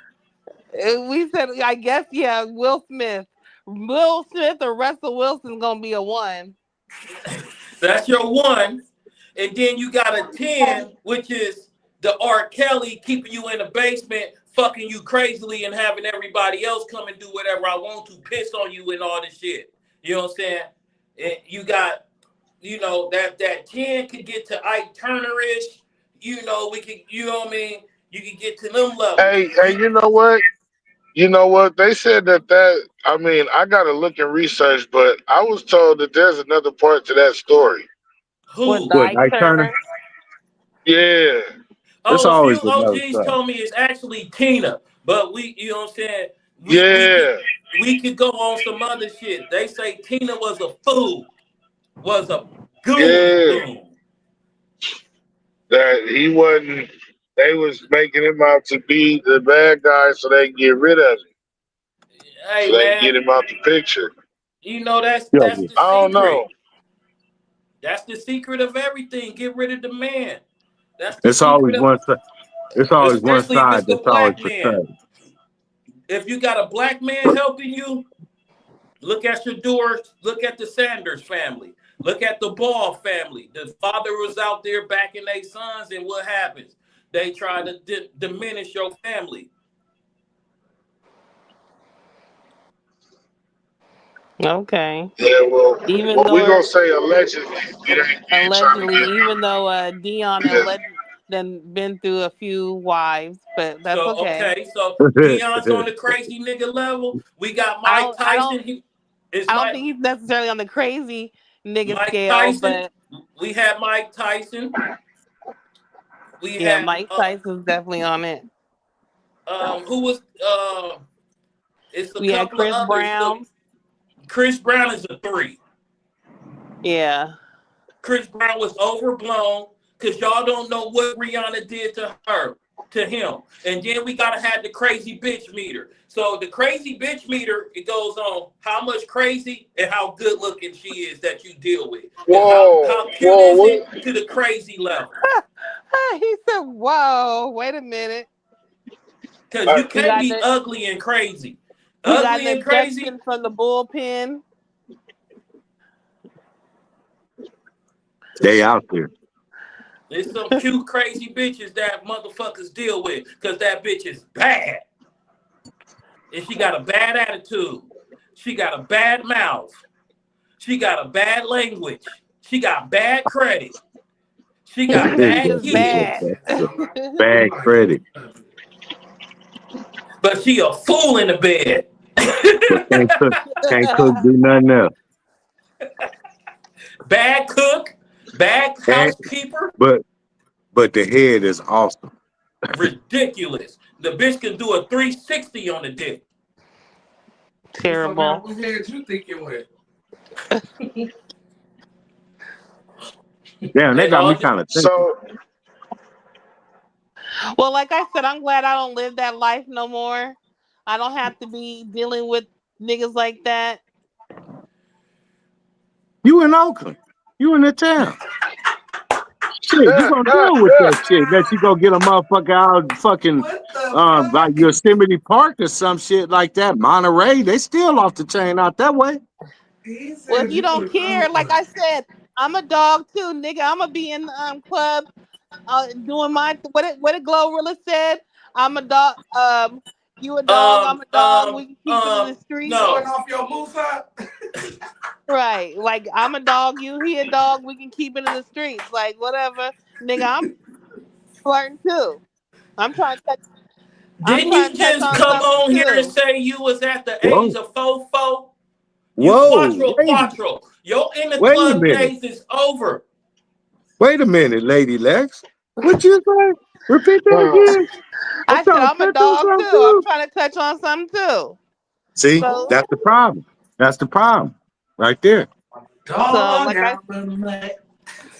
We said, I guess, yeah, Will Smith. Will Smith or Russell Wilson's gonna be a 1. That's your 1. And then you got a 10, which is the R. Kelly keeping you in the basement, fucking you crazily and having everybody else come and do whatever I want to, piss on you and all this shit. You know what I'm saying? And you got, that 10 could get to Ike Turner-ish. We could, you know what I mean? You can get to them levels. Hey, you know what? You know what? They said that I mean, I gotta look and research, but I was told that there's another part to that story. With Who? What, Ike Ike Turner? Turner. Yeah. It's Oh, a always few another OGs stuff. told me it's actually Tina, but you know what I'm saying? Yeah. We could go on some other shit. They say Tina was a fool, was a Yeah. goon. That he wasn't they was making him out to be the bad guy so they can get rid of him. So Hey they can man, get him out the picture. that's Yeah, that's the I don't secret. know. That's the secret of everything. Get rid of the man. That's the it's always secret of, one side. It's always one especially if side it's the that's always black man. betrayed. If you got a black man helping you, look at Shador. Look at the Sanders family. Look at the Ball family. The father was out there backing their sons, and what happens? They try to diminish your family. Okay. Yeah, well, Even well, we though gonna say allegedly. We ain't trying to allegedly, get. even though Dion Yeah. then been through a few wives, but that's So okay. okay, so Dion's on the crazy nigga level. We got I Mike don't I don't Tyson. It's I don't like think he's necessarily on the crazy nigga Mike scale, Tyson. but We had Mike Tyson. We yeah, had Mike Tyson's definitely on it. who was it's a We had couple of Chris others. So Brown. Chris Brown is a 3. Yeah. Chris Brown was overblown because y'all don't know what Rihanna did to him. And then we gotta have the crazy bitch meter. So the crazy bitch meter, it goes on how much crazy and how good looking she is that you deal with. Whoa, How cute whoa, is what? it to the crazy level? He said, "Whoa, wait a minute. Because you We can't got be the ugly and crazy. we got Ugly an and crazy. objection from the bullpen." They out there. There's some cute crazy bitches that motherfuckers deal with because that bitch is bad. And she got a bad attitude. She got a bad mouth. She got a bad language. She got bad credit. She got bad Just kids. bad. Bad credit. But she a fool in the bed. But can't cook, do nothing else. Bad cook, bad And, housekeeper. but the head is awesome. Ridiculous. The bitch can do a 360 on the dick. Terrible. What head you think it went? Damn, they And got all me kind of thinking. So Well, like I said, I'm glad I don't live that life no more. I don't have to be dealing with niggas like that. You in Oakland. You in the town. Shit, you gonna deal with that shit. That you gonna get a motherfucker out fucking What the like Yosemite Park or some shit like that. Monterey, they still off the chain out that way. He said Well, if you don't was care, like unplugged. I said, I'm a dog too, nigga. I'm gonna be in the club, doing my what did Glorilla said? I'm a dog. You a dog? I'm a dog. We can keep it in the streets. no. Going off your moose up? Right. Like I'm a dog. You he a dog. We can keep it in the streets. Like whatever, nigga. I'm flirting too. I'm trying to touch. I'm Didn't trying you to touch just on come something on here and too. say you was at the Whoa. age of 4-4? You Whoa, quattro. Your in the wait a club minute. days is over. Wait a minute, Lady Lex. What you say? Repeat that again. I said I'm a touch on dog too. something I'm too? trying to touch on something too. See, So, that's the problem. That's the problem. Right there. Dog like I out the neck.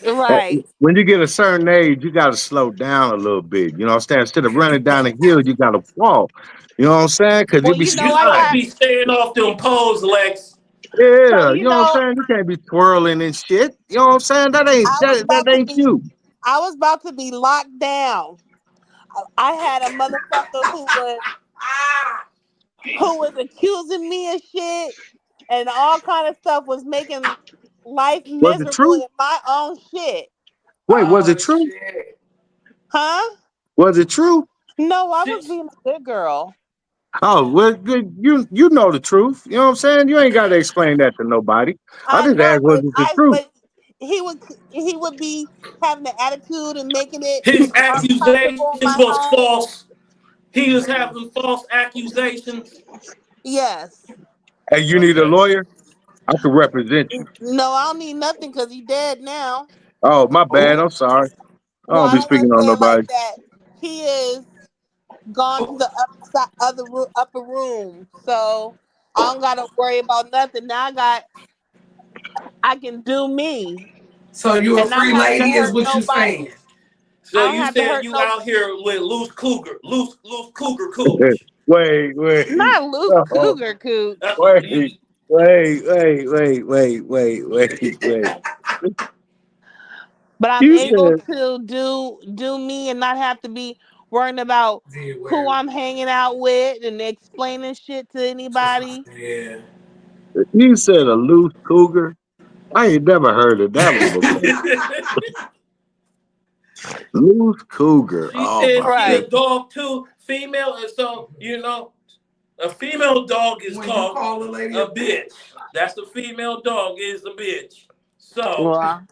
right. When you get a certain age, you gotta slow down a little bit. You know what I'm saying? Instead of running down the hill, you gotta walk. You know what I'm saying? Because Well, you be you know You I supposed to got. be staying off them poles, Lex. yeah, So you know what I'm saying? You can't be twirling and shit. You know what I'm saying? That ain't that ain't you. I was about to be locked down. I had a motherfucker who was accusing me of shit and all kind of stuff, was making life Was it miserable true? in my own shit. Wait, was Oh, it true? shit. Huh? Was it true? No, I was Shit. being a good girl. Oh, well, good. You know the truth. You know what I'm saying? You ain't got to explain that to nobody. I I just know, asked, was it the truth? but he would be having the attitude and making it His uncomfortable in accusations my was home. false. He was having false accusations. Yes. Hey, you need a lawyer? I can represent you. No, I don't need nothing because he dead now. Oh, my bad. I'm sorry. I No, don't I be don't want speaking to on say it nobody. like that. He is gone to the upper room, so I don't gotta worry about nothing. Now I can do me, So you a and not free have to lady is hurt what you nobody. saying? So I don't you have to saying hurt you no, out here with loose cougar cooch. Wait. not loose Oh, cougar coot. wait. Wait. But I'm You able said to do me and not have to be worrying about Did who wear I'm hanging out with and explaining shit to anybody. yeah. a loose cougar. I ain't never heard of that one before. Loose cougar. She Oh said my she a Right. goodness. dog too, female, and so A female dog is When you called call a lady a bitch. That's the female dog is a bitch. So, Well,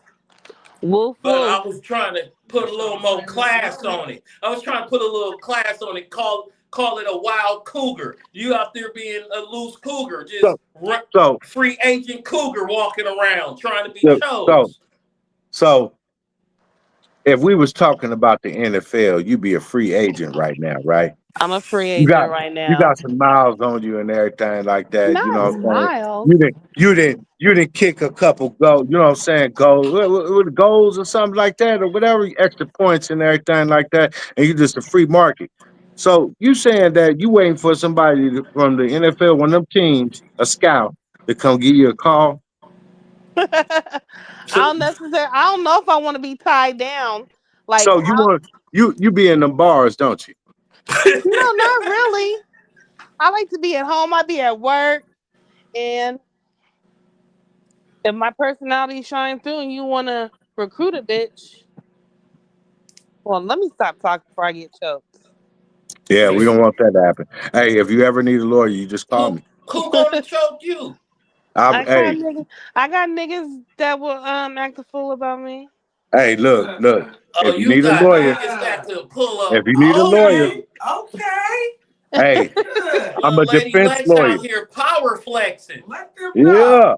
woof but I woof. was trying to put a little more class on it. I was trying to put a little class on it. Call it a wild cougar. You out there being a loose cougar, just So free agent cougar walking around trying to be so so chose. so if we was talking about the NFL, you'd be a free agent right now, right? I'm a free You got agent right you now. got some miles on you and everything like that. You know Not what I'm saying? miles. You didn't kick a couple goals. You know what I'm saying? Goals with goals or something like that or whatever extra points and everything like that. And you just a free market. So you saying that you waiting for somebody from the NFL, one of them teams, a scout, to come give you a call? I So, don't know if I want to be tied down. Like, So you be in them bars, don't you? no, not really. I like to be at home. I be at work, and if my personality shines through, and you want to recruit a bitch, well, let me stop talking before I get choked. Yeah, we don't want that to happen. Hey, if you ever need a lawyer, you just call who me. gonna choke you? Hey, I got niggas that will act a fool about me. hey, look. Oh, If you you need a got lawyer, niggas that could pull if up you need a on lawyer, you. Okay. hey, Good. I'm Well, a Lady defense Lex lawyer. out here power flexing. Let them know. Yeah,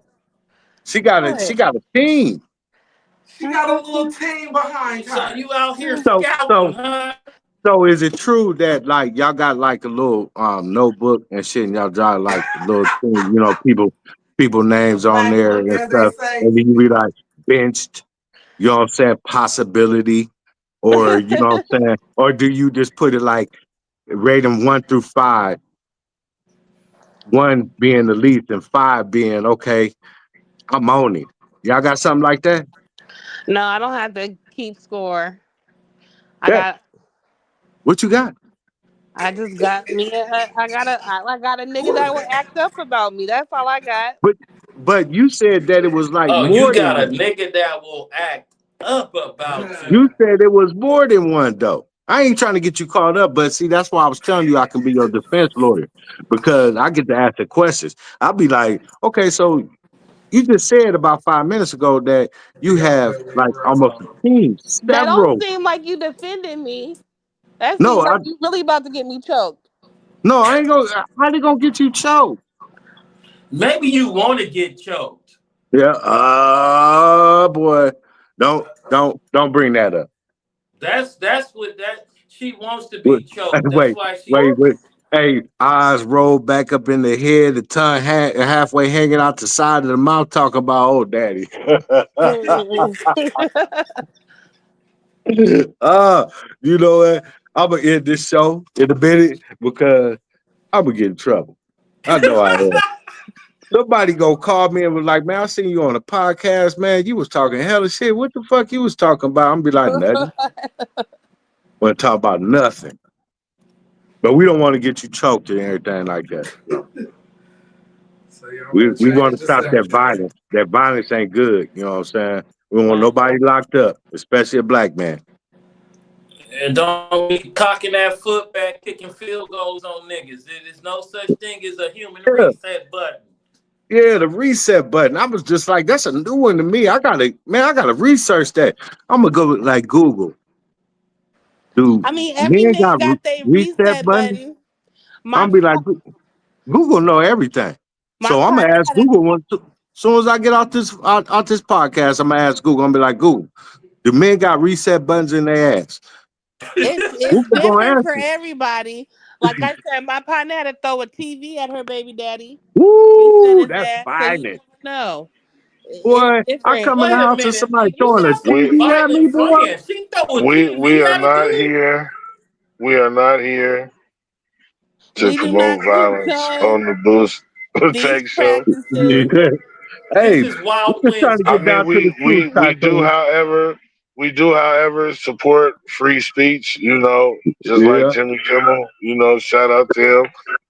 she got What? a team. She got a little team behind So her. you out here So scouting, so huh? so is it true that like y'all got like a little notebook and shit, and y'all draw like a little thing, people A names on black there book, and as they stuff, say. and then you be like benched, you know what I'm saying, possibility, or you know what I'm saying, or do you just put it like rate them 1 through 5, 1 being the least and 5 being okay, I'm on it. Y'all got something like that? No, I don't have to keep score. I Yeah. got. What you got? I just got me. I got a nigga that will act up about me. That's all I got. But but you said that it was like Oh, you more than got a one. nigga that will act up about you. You said it was more than one though. I ain't trying to get you caught up, but see, that's why I was telling you I can be your defense lawyer because I get to ask the questions. I'll be like, okay, so you just said about 5 minutes ago that you have like almost a team, That don't several. seem like you defending me. That No, seems like you really about to get me choked. I ain't gonna. How they gonna get you choked? Maybe you want to get choked. Yeah. Boy, don't bring that up. That's what that she wants to Wait, be choked. That's why she. wait. Hey, eyes rolled back up in the head, the tongue halfway hanging out the side of the mouth, talking about old daddy. You know what? I'm gonna end this show in a minute because I'm gonna get in trouble. I know I am. Somebody go call me and was like, "Man, I seen you on a podcast, man. You was talking hella shit. What the fuck you was talking about?" I'm be like, "Nothing. Want to talk about nothing." But we don't want to get you choked and everything like that. So y'all We want to we want change to the stop that subject. violence. That violence ain't good. You know what I'm saying? We don't want nobody locked up, especially a black man. And don't be cocking that foot back, kicking field goals on niggas. There is no such thing as a human Yeah, reset button. yeah, the reset button. I was just like, that's a new one to me. I gotta research that. I'm gonna go like Google. Do I mean, every men nigga got got their reset reset button? button. I'm My gonna be like, Google know everything. my So I'm gonna partner ask had a Google one. As soon as I get out this podcast, I'm gonna ask Google. I'm gonna be like, Google, do men got reset buttons in their ass? it's Google gonna different for answer. everybody. Like I said, my partner had to throw a TV at her baby daddy. Reset Woo, his that's ass, so you violent. never know. It's Boy, I different. come in the Wait a house and minute. somebody You throwing a sound like a We TV at me, violent boy. friend. She throw a we TV are at a not dude. here. We are not here to We do not promote violence on condone the Boost these Take Show. practices. This Hey, is we're Wild just trying to I get Wednesday. mean, down to the truth, we do, however, support free speech. You know, just like Yeah. Jimmy Kimmel. You know, shout out to him.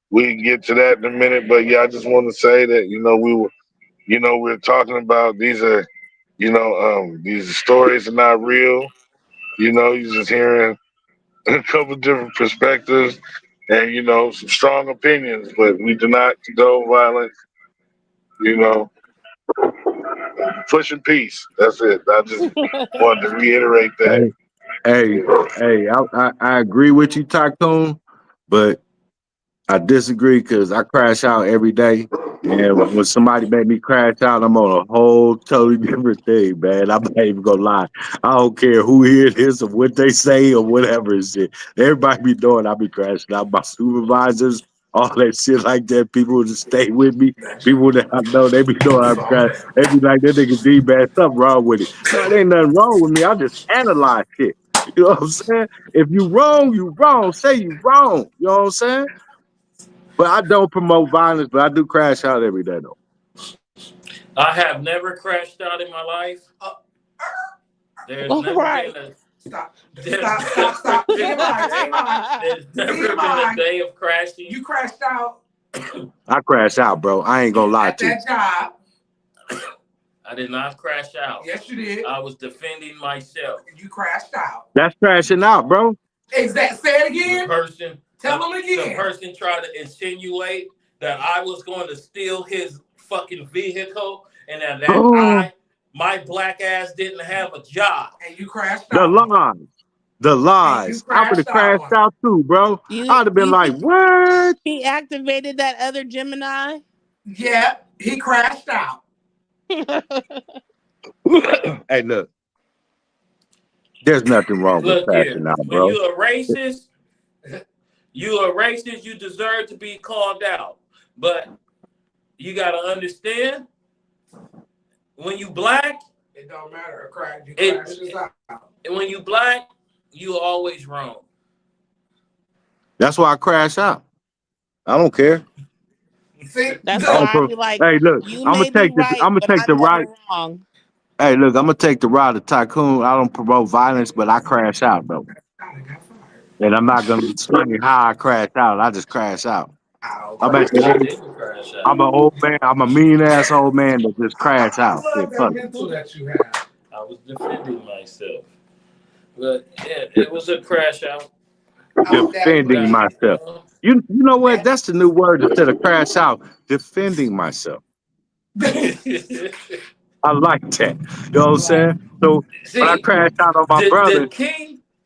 We can get to that in a minute, but yeah, I just want to say that we're talking about these stories are not real. You know, you're just hearing a couple different perspectives. and some strong opinions, but we do not condone violence. You know, pushing peace. That's it. I just wanted to reiterate that. Hey, I agree with you, Tycoon, but I disagree because I crash out every day. And when somebody make me crash out, I'm on a whole totally different thing, man. I'm not even gonna lie. I don't care who it is or what they say or whatever it is. Everybody be doing, I be crashing out. My supervisors, all that shit like that. People that stay with me, people that I know, they be doing, I'm crashing. They be like, that nigga D, man, something wrong with it. No, it ain't nothing wrong with me. I just analyze shit. You know what I'm saying? If you wrong, you wrong. Say you wrong. You know what I'm saying? But I don't promote violence, but I do crash out every day, though. I have never crashed out in my life. There's never Right. been a Stop. there's TMI. never been a day of crashing. You crashed out I crash out, bro. I ain't gonna lie at to you. that job. I did not crash out. Yes, you did. I was defending myself. You crashed out. That's crashing out, bro. Exactly. Say it The again. person, Tell them the again. person tried to insinuate that I was going to steal his fucking vehicle and that my black ass didn't have a job. And you crashed The out. lies. The lies. I would have crashed out too, bro. I'd have been like, what? He activated that other Gemini. Yeah, he crashed out. Hey, look. There's nothing wrong with Look here, crashing out, when bro. you're a racist, you deserve to be called out. But you got to understand, when you black, it don't matter. When you black, you always wrong. That's why I crash out. I don't care. See, that's why I be like, hey, look, you I'm may gonna be take this. right, I'm gonna but take the I'm right. never wrong. Hey, look, I'm gonna take the route of Tycoon. I don't promote violence, but I crash out, though. And I'm not gonna explain how I crash out. I just crash out. I'm an old man. I'm a mean ass old man that just crash out. I love that mental that you have. I was defending myself. But yeah, it was a crash out. Defending myself. You know what? That's the new word instead of crash out. Defending myself. I like that. You know what I'm saying? So See, when I crash out on my brother.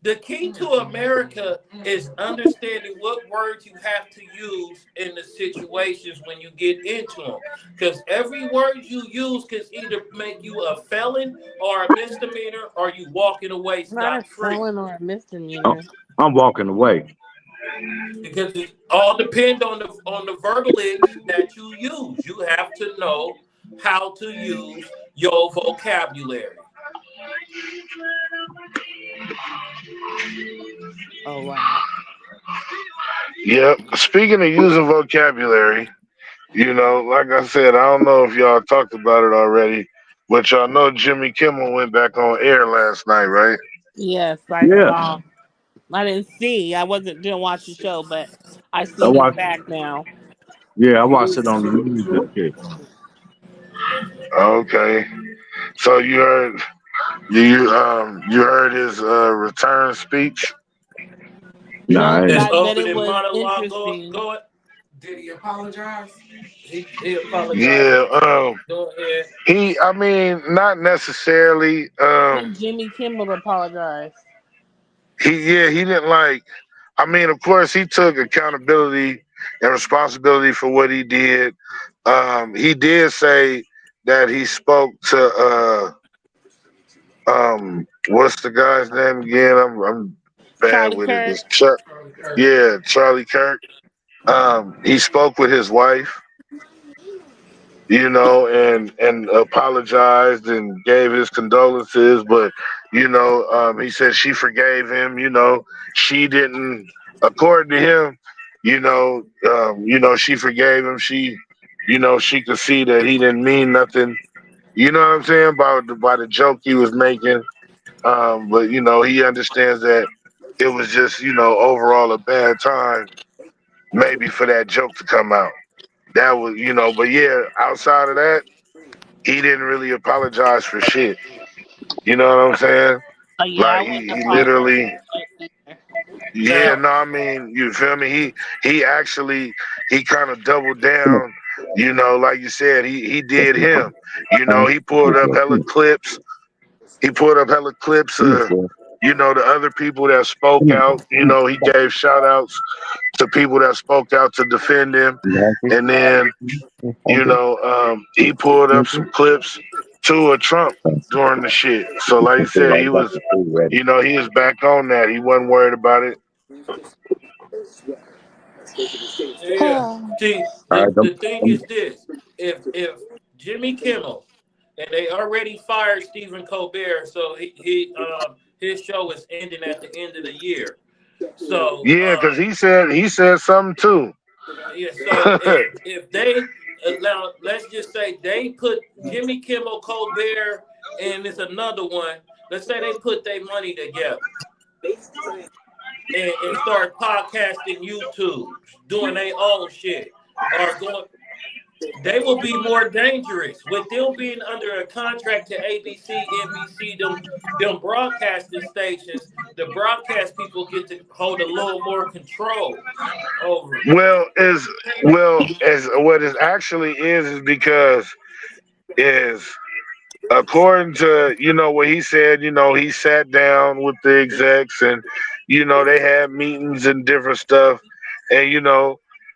The key to America is understanding what words you have to use in the situations when you get into them. Because every word you use can either make you a felon or a misdemeanor, or you walking away Not a scot-free. felon or a misdemeanor. I'm walking away. Because it all depends on the verbiage that you use. You have to know how to use your vocabulary. Oh wow. Yep. Speaking of using vocabulary, like I said, I don't know if y'all talked about it already, but y'all know Jimmy Kimmel went back on air last night, right? Yes, I saw. I didn't see. I didn't watch the show, but I see he's back now. Yeah, I watched it on the news and shit. Okay. So you heard his return speech? Nah, No, but His I bet opening it was monologue interesting. going. Did he apologize? He apologized. Yeah. Go ahead. I mean, not necessarily. Did Jimmy Kimmel apologize? He didn't like. I mean, of course, he took accountability and responsibility for what he did. He did say that he spoke to what's the guy's name again? I'm bad Charlie with Kirk. it. It's Charlie Kirk. He spoke with his wife, and apologized and gave his condolences, but he said she forgave him. She didn't, according to him, she forgave him. She could see that he didn't mean nothing. You know what I'm saying by the joke he was making. But he understands that it was just overall a bad time, maybe for that joke to come out. That was but yeah, outside of that, he didn't really apologize for shit. You know what I'm saying? Oh yeah, I Like wouldn't he apologize. literally, Yeah, Now, no, I mean, you feel me? He actually he kind of doubled Come here. down. Like you said, he did him. He Come pulled up here, hella boy. clips. He pulled up hella clips Come here, of boy. the other people that spoke Come out. He gave shout outs to people that spoke out to defend him, here. and then he pulled up some clips to a Trump during the shit. So like you said, I got the food ready. he was back on that. He wasn't worried about it. yeah. See, All the right, the thing is this: if Jimmy Kimmel and they already fired Stephen Colbert, so his show is ending at the end of the year. So Yeah, because he said something too. yeah, so if they now let's just say they put Jimmy Kimmel, Colbert, and it's another one. Let's say they put their money together and start podcasting YouTube, doing their own shit, or going. They will be more dangerous with them being under a contract to ABC, NBC, them broadcasting stations. The broadcast people get to hold a little more control over it. As what it actually is because is according to what he said. He sat down with the execs, and they had meetings and different stuff, and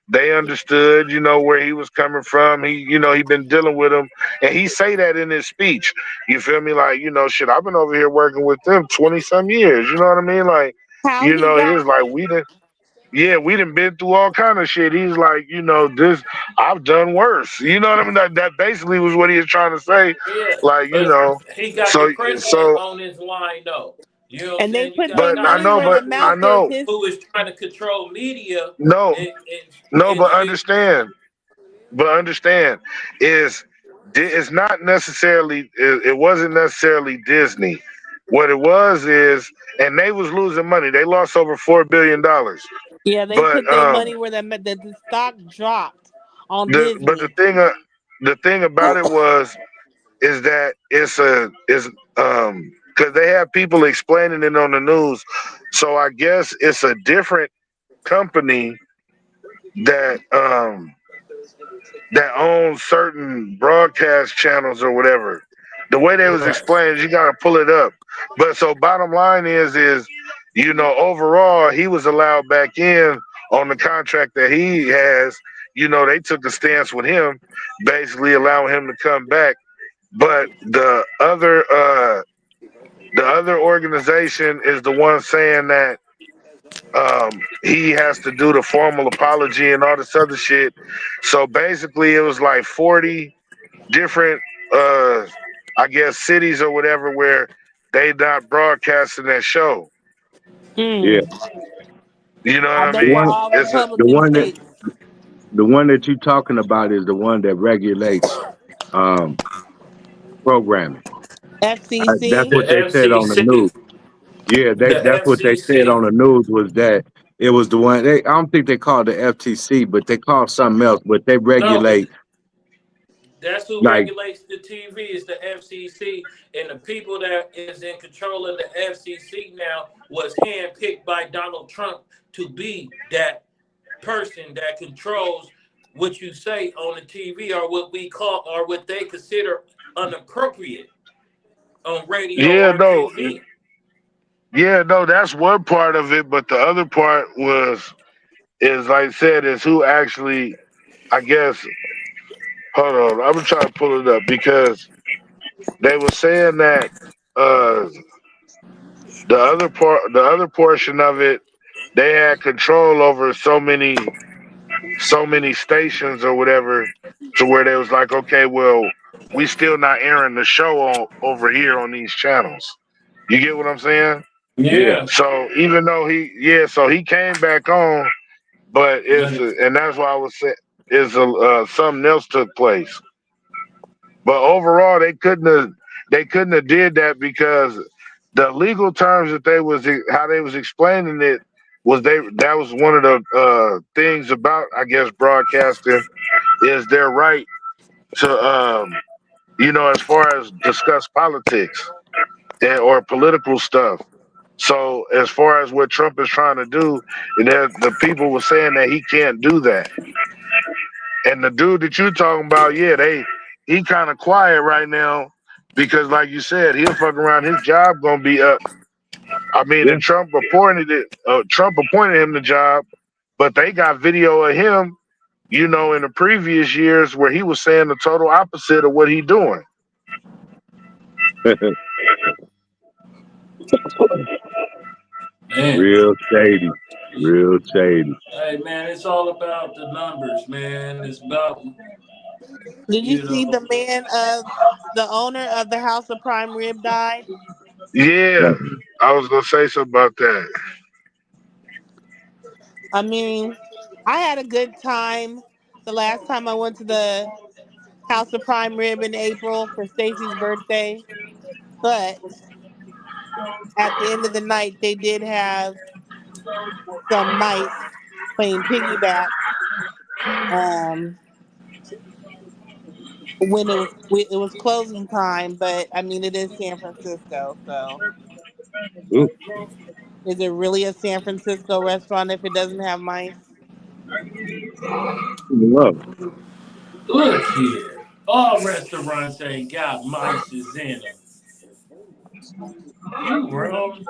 they understood where he was coming from. He been dealing with them, and he say that in his speech. You feel me? Like, shit, I've been over here working with them 20 some years. You know what I mean? Like, How he he was got like, we done been through all kind of shit. He's like, this I've done worse. You know what I mean? That basically was what he was trying to say. Yeah, Like, but he got the so president so on his line though. You know what I'm and they saying? You put got their but Donald money where Trump their who I mouth is. know His who is trying to control media no and no, and but shit. understand is it's not necessarily it wasn't necessarily Disney. What it was is, and they was losing money. They lost over $4 billion. yeah, they But put their money where the stock dropped on the Disney. thing about it is that it's because they have people explaining it on the news. So I guess it's a different company that that owns certain broadcast channels or whatever. The way they was Right. explained, you gotta pull it up. But so bottom line is overall he was allowed back in on the contract that he has. They took a stance with him, basically allowing him to come back. But the other organization is the one saying that he has to do the formal apology and all this other shit. So basically, it was like 40 different, uh, I guess, cities or whatever where they not broadcasting that show. Yeah, Hmm. You know what I I the bet they're one, mean? all It's the Republican one that, states. the one that you're talking about is the one that regulates um programming. That's FCC. The what they said on the FCC, news. Yeah, the that's what they said FCC. on the news was that it was the one. I don't think they called the FTC, but they call something else. But they No, regulate that's who like regulates the TV is the FCC, and the people that is in control of the FCC now was handpicked by Donald Trump to be that person that controls what you say on the TV or what we call or what they consider inappropriate on radio yeah, or no, TV. yeah, no. That's one part of it, but the other part is like I said is who actually. I guess. Hold on, I'm gonna try to pull it up because they were saying that uh the other portion of it, they had control over so many stations or whatever, to where they was like, okay, well, we still not airing the show over here on these channels. You get what I'm saying? yeah, Yeah, So even though so he came back on, but but and that's why I was saying something else took place. But overall, they couldn't have did that because the legal terms that they was how they was explaining it was that was one of the things about, I guess, broadcasting is their right to as far as discuss politics or political stuff. So as far as what Trump is trying to do, the people were saying that he can't do that. And the dude that you're talking about, yeah, he kind of quiet right now because, like you said, he'll fuck around. His job gonna be up. I mean, Yeah. and Trump appointed him the job, but they got video of him, in the previous years where he was saying the total opposite of what he doing. Man, Real shady. Real shady. hey man, it's all about the numbers, man. It's about Did you you see know. the owner of the House of Prime Rib died? Yeah, I was gonna say something about that. I mean, I had a good time the last time I went to the House of Prime Rib in April for Stacy's birthday, but at the end of the night, they did have some mice playing piggyback. Um, when it was closing time, but I mean it is San Francisco, so Ooh, is it really a San Francisco restaurant if it doesn't have mice? love. Look here, all restaurants ain't got mice in them. You wrong.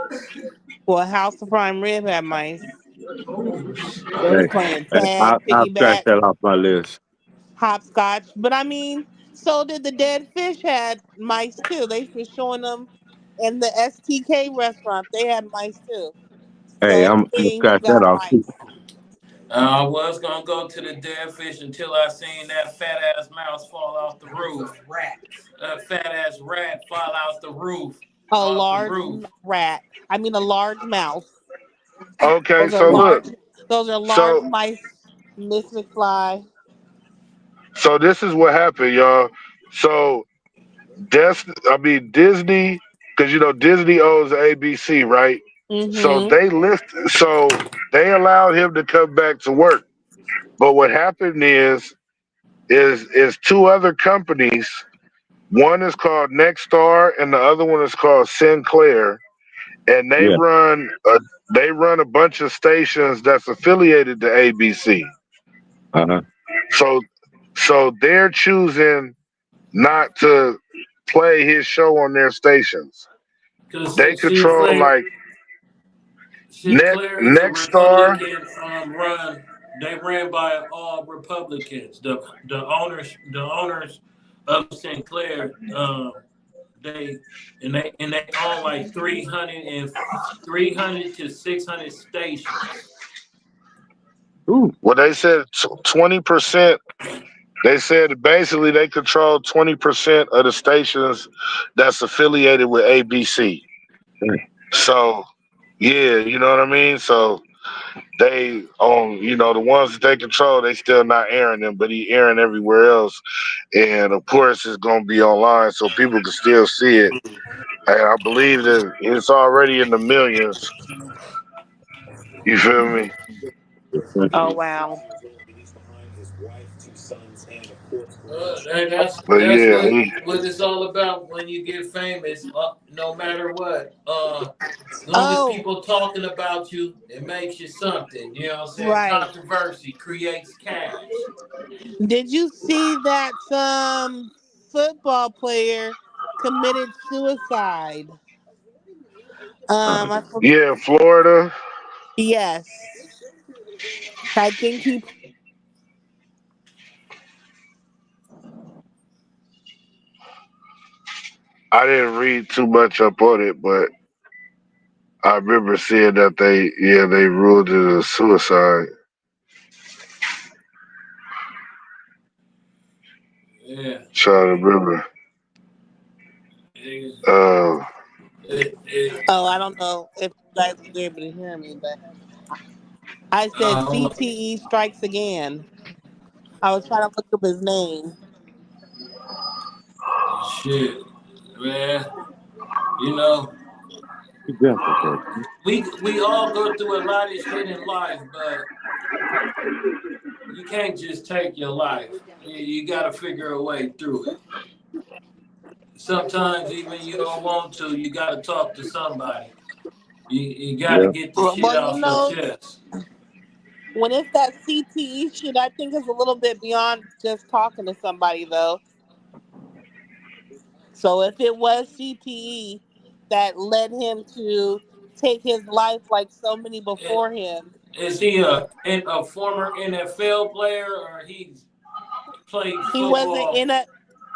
Well, House of Prime Rib had mice. Oh They was Hey, shit. playing hey, tag, I'll scratch piggyback, that off my list. hopscotch. But I mean, so did the Dead Fish had mice too. They were showing them in the STK restaurant. They had mice too. So Hey, I'm gonna everything scratch that got off too. mice. I was gonna go to the dead fish until I seen that fat ass mouse fall off the roof. Rats. That fat ass rat fall out the roof. A Off the large roof. rat. I mean, a large mouse. Okay, Those are so look, large. Those are large so mice, Miss McFly. so this is what happened, y'all. So Disney, because Disney owns ABC, right? So Mm-hmm. they allowed him to come back to work. But what happened is two other companies. One is called Nexstar, and the other one is called Sinclair, and Yeah. they run a bunch of stations that's affiliated to ABC. Uh-huh. So they're choosing not to play his show on their stations. Cause They control Sinclair, like Sinclair is a Nexstar. Republican run. They ran by all Republicans. The owners of Sinclair, they own like 300 to 600 stations. Ooh. Well, they said 20%. They said basically they control 20% of the stations that's affiliated with ABC. So yeah, you know what I mean. So they own, the ones that they control. They still not airing them, but he airing everywhere else. And of course, it's gonna be online, so people can still see it. And I believe that it's already in the millions. You feel me? Oh wow. That's But that's yeah, what it's all about when you get famous. No matter what, long as Oh, people talking about you, it makes you something. You know what I'm saying? right. Controversy creates cash. Did you see that some football player committed suicide? I yeah, Florida. yes. I think he. I didn't read too much up on it, but I remember seeing that they ruled it a suicide. Yeah. Trying to remember. It, Uh, it, it, Oh, I don't know if you guys were able to hear me, but I said um, CTE strikes again. I was trying to look up his name. shit, man. You know, Example, bro. we all go through a lot of shit in life, but you can't just take your life. You got to figure a way through it. Sometimes even you don't want to. You got to talk to somebody. You got to Yeah. get the shit Well, you off your know, chest. when it's that CTE shit, I think it's a little bit beyond just talking to somebody, though. So if it was CTE that led him to take his life like so many I- before him, Is he a former NFL player or he's played he wasn't football? in a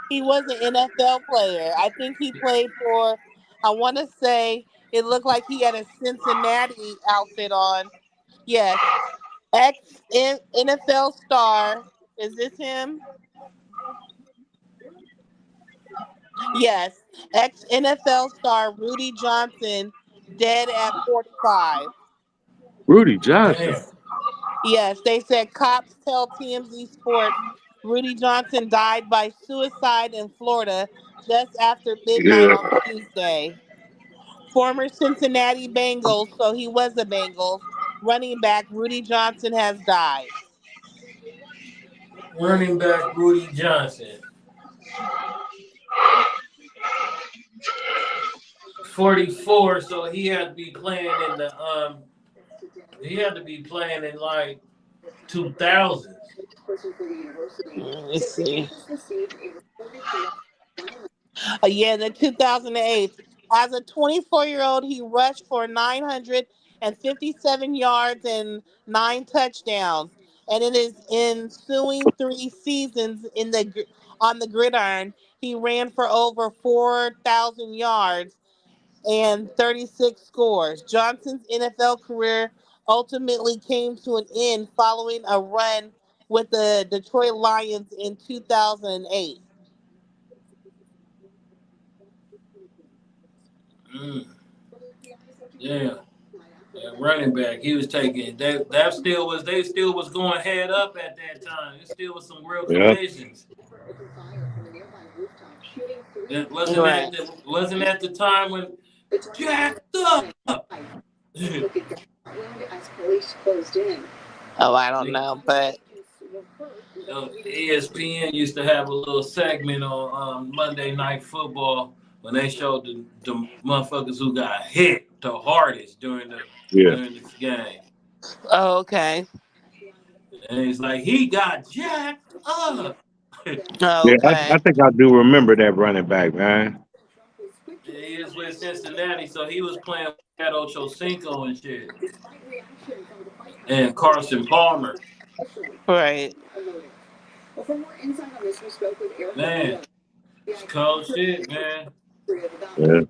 he was an NFL player. I think he played for, I want to say, it looked like he had a Cincinnati outfit on. Yes, ex NFL star. Is this him? Yes, ex NFL star Rudy Johnson, dead at 45. Rudy Johnson. Damn. Yes, they said cops tell TMZ Sports Rudy Johnson died by suicide in Florida just after midnight Yeah. on Tuesday. Former Cincinnati Bengals, so he was a Bengals, running back Rudy Johnson has died. Running back Rudy Johnson, 44. So he had to be playing in the he had to be playing in like 2000s. Let's see. Yeah, in the 2008. As a 24-year-old, he rushed for 957 yards and 9 touchdowns. And in his ensuing 3 seasons on the gridiron, he ran for over 4,000 yards and 36 scores. Johnson's NFL career ultimately came to an end following a run with the Detroit Lions in 2008. Mm, yeah. Running back, he was taking that still was they still was going head up at that time. It still was some real Yeah. collisions. It Right. wasn't at the time when jacked up. Oh, I don't know, but ESPN used to have a little segment on Monday Night Football when they showed the motherfuckers who got hit the hardest Yeah. during this game. oh, okay. And he's like, he got jacked up. Oh, Yeah. okay. I think I do remember that running back, man. He is with Cincinnati, so he was playing with Ochocinco and shit. And Carson Palmer. Right. Man, it's cold shit, man. Yeah.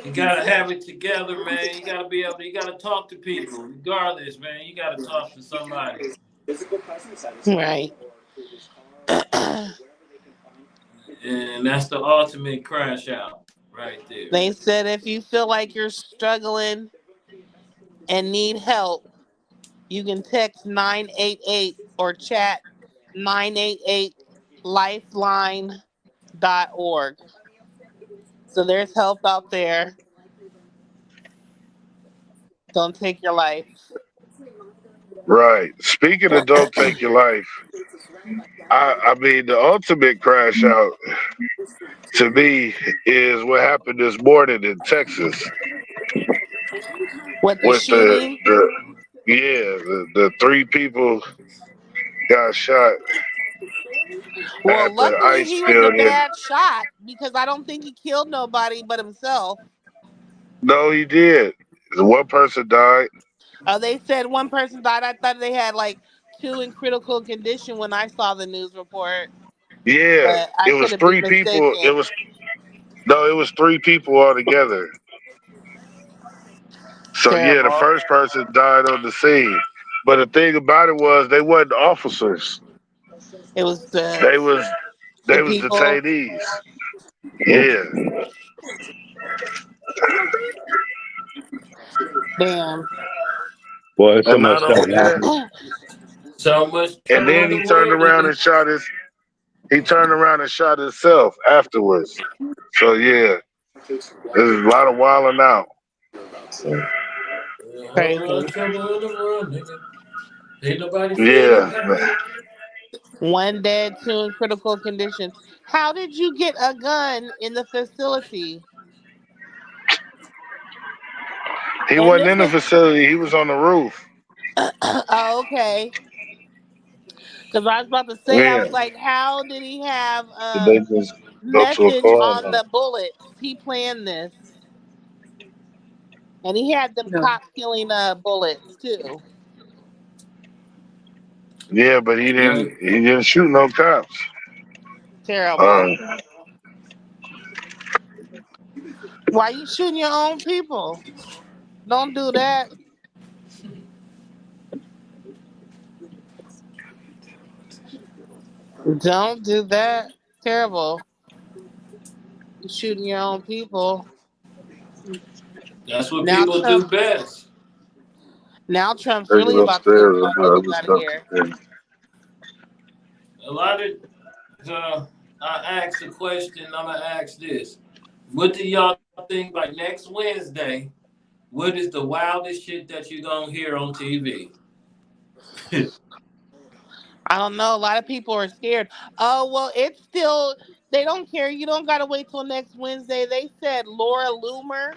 You gotta have it together, man. You gotta be able to, you gotta talk to people. Regardless, man, you gotta talk to somebody. Right. And that's the ultimate crash out right there. They said if you feel like you're struggling and need help, you can text 988 or chat 988lifeline.org. So there's help out there. Don't take your life. Right. Speaking of don't take your life, I mean the ultimate crash out to me is what happened this morning in Texas With the with shooting, the 3 people got shot well, at the luckily ice he was a building. bad shot because I don't think he killed nobody but himself. No, he did. One person died. They said one person died. I thought they had like two in critical condition when I saw the news report, Yeah, but I it could was have been 3 people. mistaken. It was 3 people altogether. So yeah, the Terrible. first person died on the scene. But the thing about it was they wasn't officers. It was They was the they was people. detainees. Yeah. Damn. Boy, there's so And much not stuff only that, happening. So much and trouble then in the he turned world, around nigga. and shot himself afterwards. So yeah, there's a lot of wilding out. A whole lot of Crazy. trouble in the world, nigga. Ain't nobody said it Yeah. happened. One dead, two in critical condition. How did you get a gun in the facility? He And wasn't this in the was facility. He was on the roof. oh, okay. Because I was about to say, I Yeah. was like, how did he have Did they just go to a message on club? the bullets? He planned this, and he had them No. cop killing bullets too. Yeah, but Yeah. he didn't shoot no cops. Terrible. Uh, Why you shooting your own people? Don't do that. Don't do that. Terrible. You shooting your own people. That's what Now people do Trump. best. Now Trump's take it really about to kick upstairs. y'all I'll do niggas other out of stuff here. today. A lot of I asked a question. I'm gonna ask this: what do y'all think? Like next Wednesday, what is the wildest shit that you gonna hear on TV? I don't know. A lot of people are scared. Oh well, it's still. They don't care. You don't gotta wait till next Wednesday. They said Laura Loomer.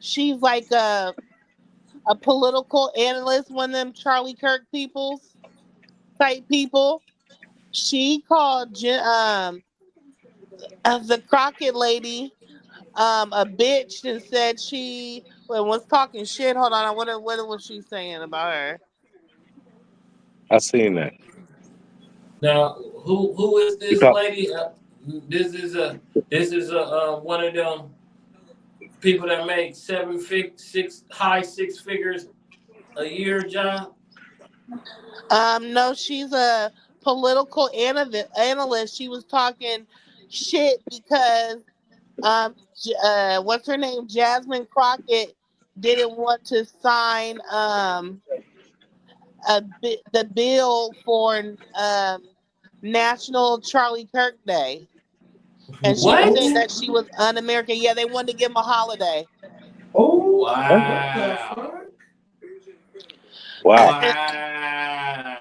She's like a political analyst, one of them Charlie Kirk peoples type people. She called the Crockett lady a bitch and said she was talking shit. Hold on, what was she saying about her? I seen that. Now, who is You this call, lady? This is a one of them people that make high six figures a year, John. No, she's a political analyst. She was talking shit because what's her name? Jasmine Crockett didn't want to sign the bill for National Charlie Kirk Day, and she was saying What? that she was un-American. Yeah, they wanted to give him a holiday. Oh, what the Wow. fuck? wow. Wow.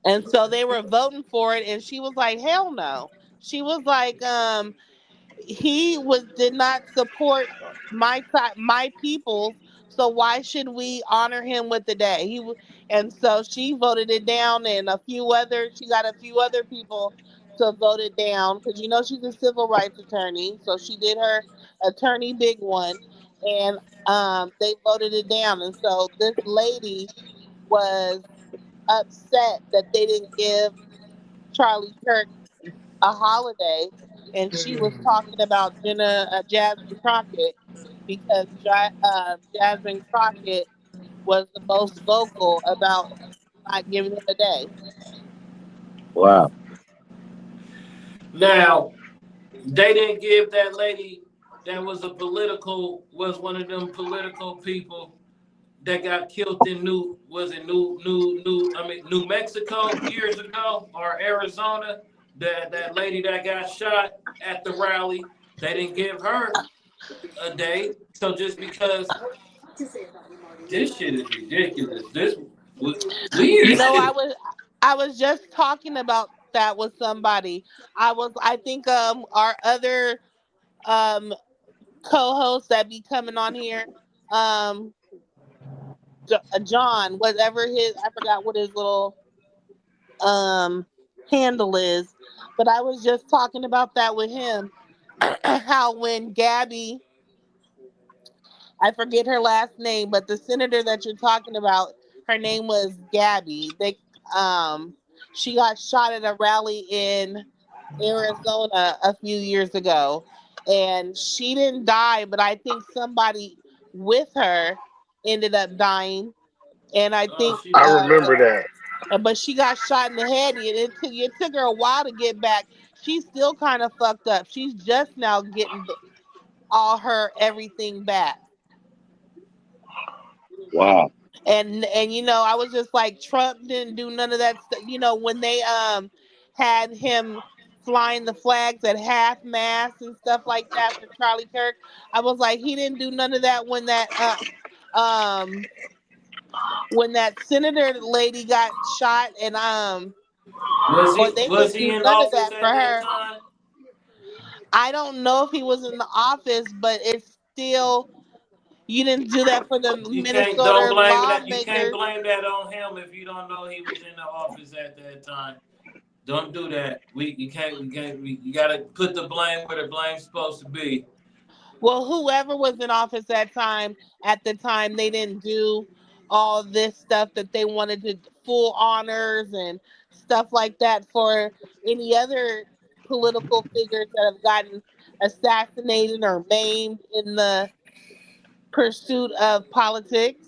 And so they were voting for it, and she was like, "Hell no." She was like, he was did not support my peoples, so why should we honor him with the day and so she voted it down, and she got a few other people to vote it down because she's a civil rights attorney, so she did her attorney big one, and they voted it down, and so this lady was upset that they didn't give Charlie Kirk a holiday, and she was Hmm. talking about Jasmine Crockett because Jasmine Crockett was the most vocal about not giving him a day. Wow. Now, they didn't give that lady that was one of them political people that got killed in New Mexico years ago, or Arizona, that lady that got shot at the rally, they didn't give her a day. So just because this shit is ridiculous. This we You used know, to I was just talking about that with somebody. I think our other um co-host that be coming on here, um John, whatever I forgot what his little um handle is, but I was just talking about that with him. How when Gabby, I forget her last name, but the senator that you're talking about, her name was Gabby. Um she got shot at a rally in Arizona a few years ago, and she didn't die, but I think somebody with her ended up dying, and I think she I died. remember that. but she got shot in the head, and it took her a while to get back. She's still kind of fucked up. She's just now getting all her everything back. Wow. And I was just like, Trump didn't do none of that stuff. When they had him flying the flags at half mast and stuff like that for Charlie Kirk, I was like, he didn't do none of that um when that senator lady got shot, and or they Was didn't he do in none of office that for at that her. time? I don't know if he was in the office, but it's still You didn't do that for the You can't. Don't Minnesota blame that. You can't lawmakers. blame that on him if you don't know he was in the office at that time. Don't do that. You can't. You gotta put the blame where the blame's supposed to be. Well, whoever was in office at the time, they didn't do all this stuff that they wanted to, full honors and stuff like that for any other political figures that have gotten assassinated or maimed in the pursuit of politics.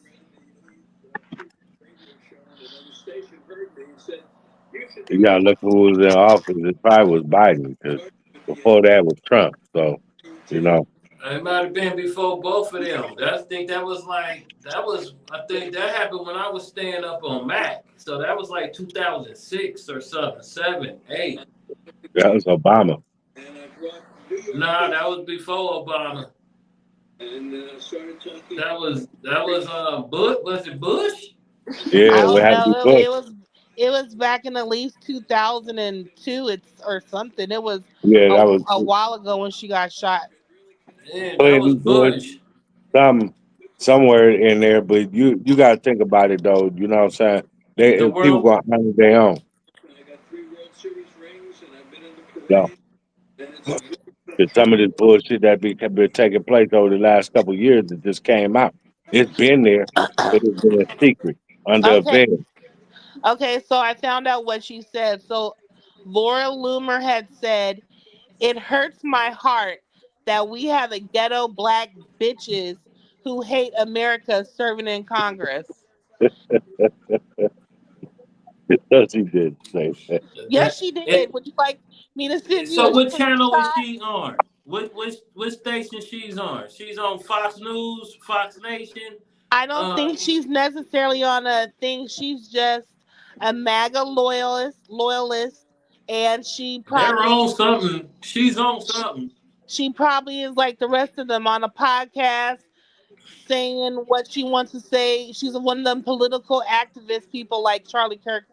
You gotta look who was in office. It probably was Biden because before that was Trump. So, you know, It might have been before both of them. I think that was like that was. I think that happened when I was staying up on Mac. So that was like 2006 or something, 7, 8. that was Obama. Nah, that was before Obama. That was Bush. Was it Bush? I Yeah, what don't happened to know. Bush? It was back in at least 2002. It's or something. It was Yeah, that was a while ago when she got shot. Yeah, that was Clinton, Bush, Bush. some somewhere in there. But you got to think about it though. You know what I'm saying? The People world. gonna handle their own. So, 'cause some of this bullshit that have been taking place over the last couple of years that just came out. It's been there, but it's been a secret under a Okay, bed. okay. So I found out what she said. So Laura Loomer had said, "It hurts my heart that we have a ghetto black bitches who hate America serving in Congress." She did say that. Yes, she did. It, Would you like me to send you so a what channel is screenshot? she on? What station she's on? She's on Fox News, Fox Nation. I don't Uh, think she's necessarily on a thing. She's just a MAGA loyalist, and they're on something. She's on something. she probably is like the rest of them on a podcast saying what she wants to say. She's one of them political activist people like Charlie Kirk,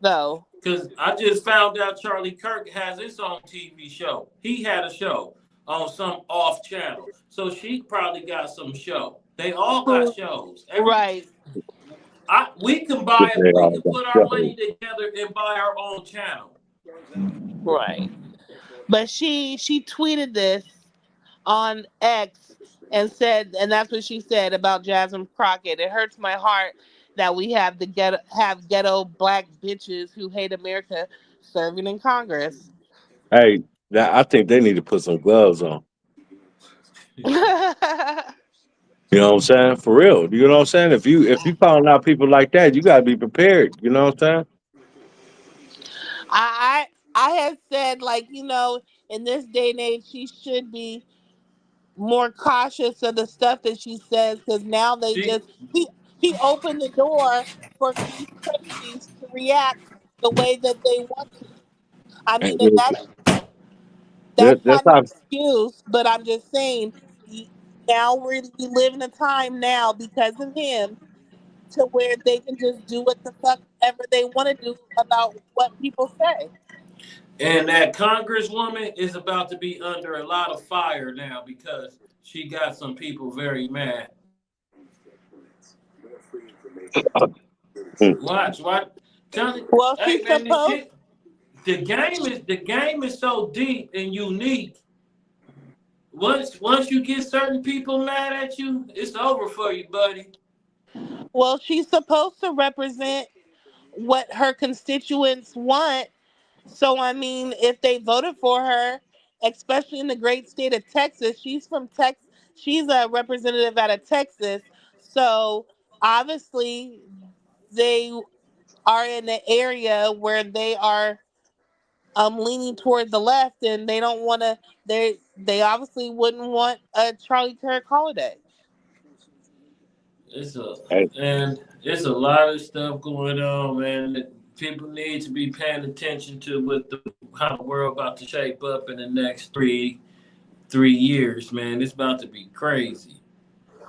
though. Because I just found out Charlie Kirk has his own TV show. He had a show on some off channel. So she probably got some show. They all got shows. Right, We can They we all can got put our shows. money together and buy our own channel. right. But she tweeted this on X and said, and that's what she said about Jasmine Crockett. It hurts my heart that we have ghetto black bitches who hate America serving in Congress. Hey, I think they need to put some gloves on. You know what I'm saying? For real. You know what I'm saying? If you calling out people like that, you gotta be prepared. You know what I'm saying? I have said, like, in this day and age she should be more cautious of the stuff that she says, because now they She just he opened the door for these crazies to react the way that they want to. I mean, And and that's that's not an how. excuse, but I'm just saying, now we live in a time now because of him to where they can just do what the fuck ever they want to do about what people say. and that Congresswoman is about to be under a lot of fire now because she got some people very mad. Watch. Johnny, Well, hey she's man, this supposed. shit. The game is so deep and unique. Once you get certain people mad at you, it's over for you, buddy. Well, she's supposed to represent what her constituents want. So, I mean, if they voted for her, especially in the great state of Texas, she's from Texas. She's a representative out of Texas. So, obviously, they are in an area where they are leaning toward the left, and they don't want to. They obviously wouldn't want a Charlie Kirk holiday. It's a Hey, and it's a lot of stuff going on, man. That people need to be paying attention to how the world about to shape up in the next three years, man. It's about to be crazy.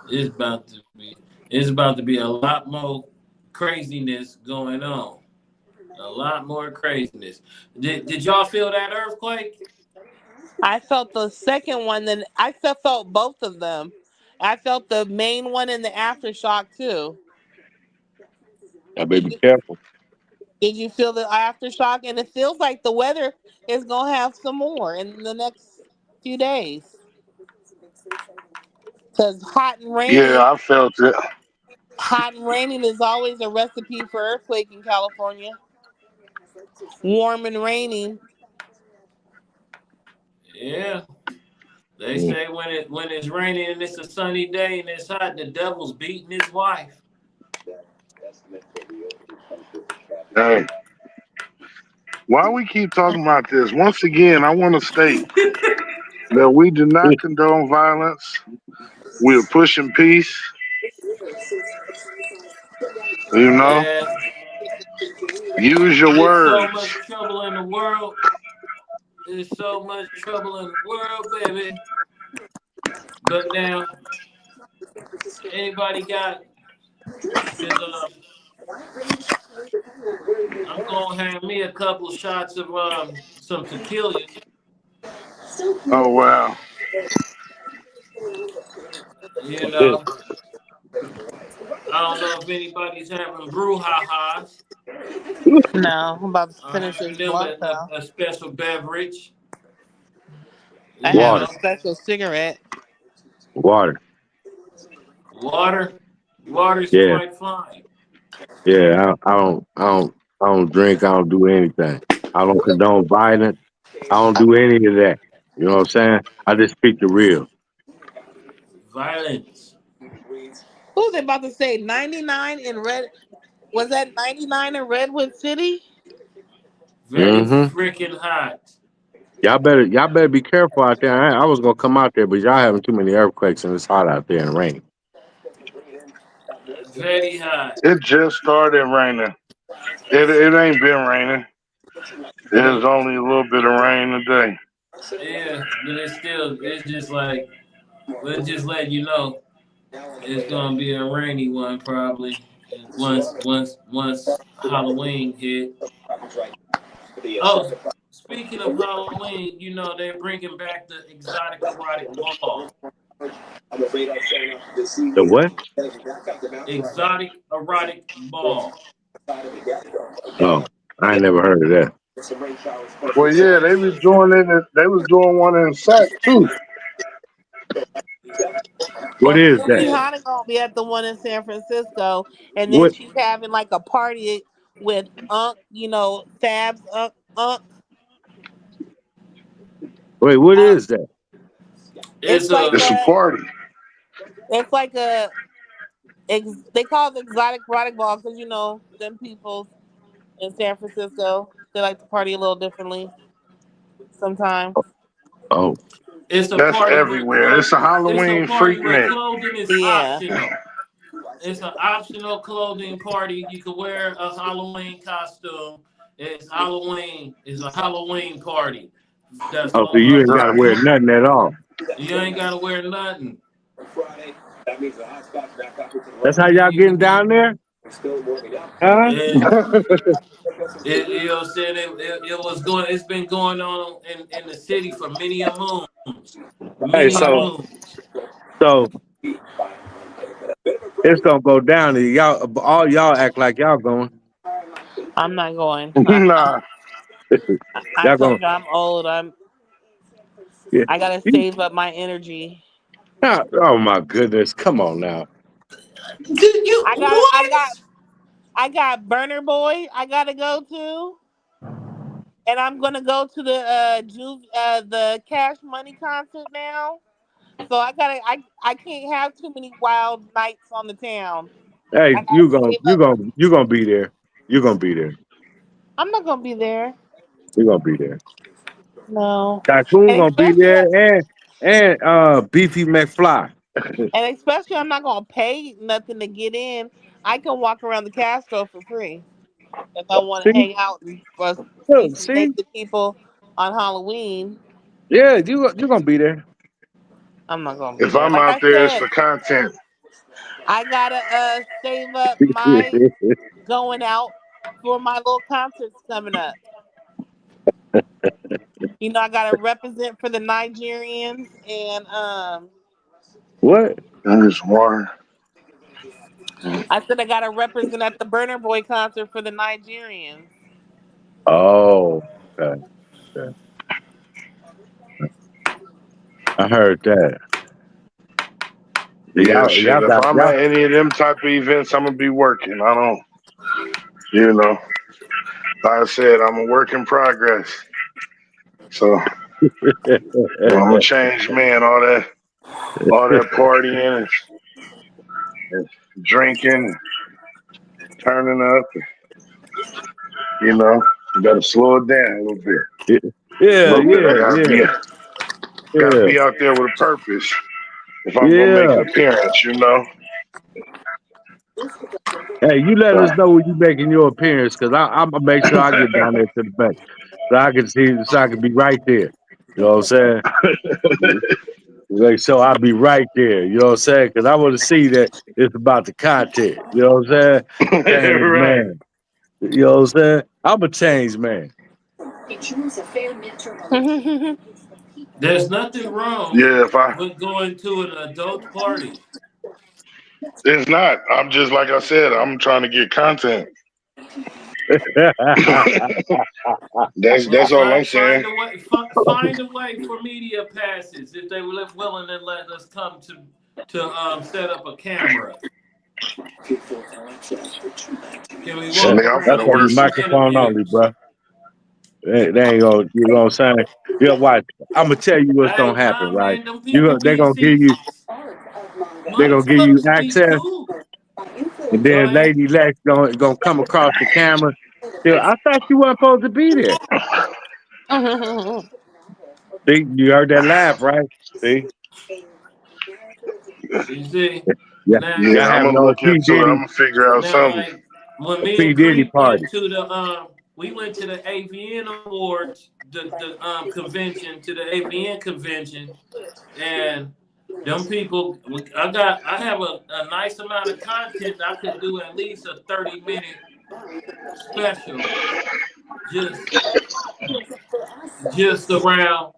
It's about to be it's about to be a lot more craziness going on. A lot more craziness. Did y'all feel that earthquake? I felt the second one, then I still felt both of them. I felt the main one in the aftershock too. I better Did be you careful. did you feel the aftershock? And it feels like the weather is gonna have some more in the next few days. Cause Yeah, I felt it. hot and raining is always a recipe for earthquake in California. Warm and raining. Yeah. They Mm. say when it's raining and it's a sunny day and it's hot, the devil's beating his wife. Hey, why we keep talking about this? Once again, I want to state that we do not condone violence. We're pushing peace. You know, Yeah. use your There's so words. much trouble in the world. There's so much trouble in the world, baby. But now, anybody got? Cause I'm gonna have me a couple shots of some tequila. Oh wow. You know, I don't know if anybody's having brouhahas No, I'm about to or finish having this them blunt though. a special beverage. I You have Water, a know, special cigarette. water. water. Water's Yeah, quite fine. yeah. I don't drink. I don't do anything. I don't condone violence. I don't do any of that. You know what I'm saying? I just speak the real. Violence. Who's they about to say 99 in red? Was that 99 in Redwood City? Very Mm-hmm. freaking hot. Y'all better be careful out there. I was gonna come out there, but y'all having too many earthquakes and it's hot out there and raining. Very hot. It just started raining. It ain't been raining. There's But only a little bit of rain today. yeah, but it's just like, we'll just let you know it's gonna be a rainy one probably. And once Halloween hit. Oh, speaking of Halloween, you know they're bringing back the exotic erotic ball. The what? Exotic erotic ball. Oh, I ain't never heard of that. Well, yeah, they was doing it. They was doing one in Sac too. What Well, is that? yeah. Rihanna gonna be at the one in San Francisco, and then What? she's having like a party with Fabs Unk. Wait, what Uh, is that? It's it's like a It's a a, party. it's like a, they call it exotic erotic ball because them people in San Francisco they like to party a little differently sometimes. Oh, it's a That's party where everywhere. It's a it's a Halloween party freak where night. clothing is Yeah, optional. It's an optional clothing party. You can wear a Halloween costume. It's Halloween. It's a Halloween party. That's oh, so you ain't got to Right. wear nothing at all. you ain't gotta wear nothing. That's how y'all You getting can down there, huh? it, you know what I'm saying? It was going. It's been going on in the city for many a moons, Hey, many a so right. moons. so it's gonna go down. And y'all, all y'all act like y'all going. I'm not going. Nah. I Y'all going. told you I'm old. Yeah. I gotta save up my energy. Oh my goodness! Come on now. Did you I got I got what? I got Burner Boy. I gotta go to, and I'm gonna go to the Cash Money concert now. So I can't have too many wild nights on the town. Hey, I gotta save up. you gonna be there. You gonna be there. I'm not gonna be there. You gonna be there. No, Tycoon and gonna be especially there, and Beefy McFly. I'm not gonna pay nothing to get in. I can walk around the Castro for free if I want to See, hang out and see look, some see, naked people on Halloween. yeah, you gonna be there. I'm not gonna be If there. I'm Like out I there, it's said, for content. I gotta save up my going out for my little concerts coming up. I gotta represent for the Nigerians and What? There's water. I said I gotta represent at the Burner Boy concert for the Nigerians. Oh, okay. Okay. I heard that. Yeah, shit. Y'all If got I'm y'all. at any of them type of events, I'm gonna be working. I don't, you know. Like I said, I'm a work in progress. So I'm a changed man. All that partying and drinking, turning up. You know, you gotta slow it down a little bit. A Yeah, little bit. I yeah, yeah, gotta yeah, be out there with a purpose. If I'm gonna make yeah. an appearance, you know. Hey, you let us So, know when you making your appearance, cause I'm gonna make sure I get down there to the back, so I can see, so I can be right there. You know what I'm saying? Like, so I'll be right there. You know what I'm saying? Cause I want to see that it's about the content. You know what I'm saying? Change right. man. You know what I'm saying? I'm a change man. There's nothing wrong Yeah, if I with going to an adult party. it's not. I'm just like I said, I'm trying to get content. Well, That's all I'm saying. find a way for media passes if they were willing to let us come to set up a camera. Can we Shit, walk nigga, I'm That's around finna and gonna wear do be some. some microphone only, interviews? bro. They ain't gonna, you know what I'm saying? Yeah, watch. I'm gonna tell you what's gonna Hey, happen, nah, right? man, them people They be gonna give see, you, they gonna give you motherfuckers be access, cool. and Go then ahead. Lady Lex gonna come across the camera. I thought you weren't supposed to be there. See, you heard that laugh, right? See, You see, yeah, now, y'all Yeah, I'm having gonna no look P into it. I'm Diddy, gonna figure out now, something. like when a me P and Diddy Creek party. we went to the AVN Awards, the convention, to the AVN convention, and them people, I have a nice amount of content. I could do at least a 30-minute special, just around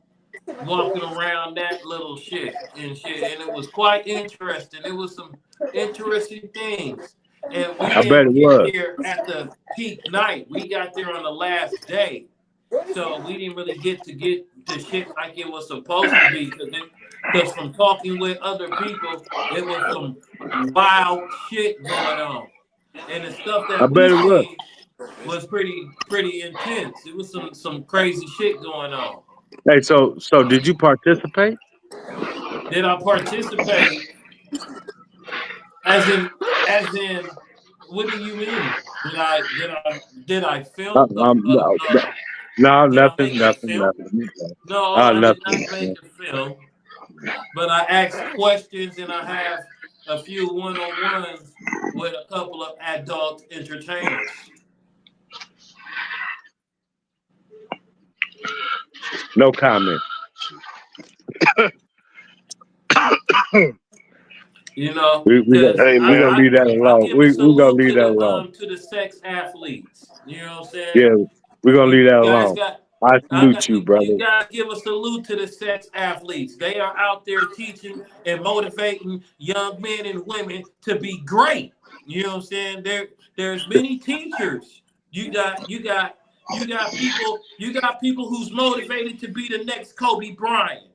walking around that little shit and shit, and it was quite interesting. It was some interesting things, and we I bet didn't it get was. there at the peak night. We got there on the last day, so we didn't really get the shit like it was supposed to be. Because from talking with other people, it was some wild shit going on, and the stuff I that we bet it was. seen was pretty intense. It was some crazy shit going on. Hey, so did you participate? Did I participate? As in, as in, what do you mean? Did I film? No, no, Did I nothing, make a nothing, film? nothing. No, I did Nothing. not make a film. But I asked questions, and I have a few one-on-ones with a couple of adult entertainers. No comment. You know, We because gonna Hey we I, gonna man, leave that I I alone. give a We gonna salute leave that alone. to the sex athletes. You know what I'm saying? Yeah, we're gonna You leave that guys alone. got I I salute got you, you brother. guys give a salute to the sex athletes. They are out there teaching and motivating young men and women to be great. You know what I'm saying? There's many teachers. You got people who's motivated to be the next Kobe Bryant.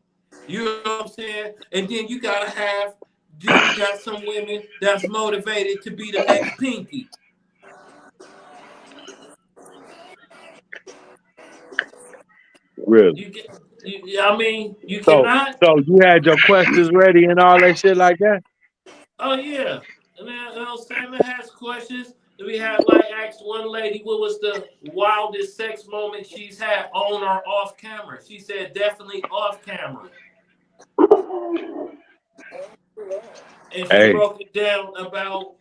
You know what I'm saying? And then you got some women that's motivated to be the next Pinky. Really. You get, I mean, you So cannot. so you had your questions ready and all that shit like that? Oh yeah, and then Santa has questions. We had like asked one lady what was the wildest sex moment she's had on or off camera. She said definitely off camera, and she Hey, broke it down about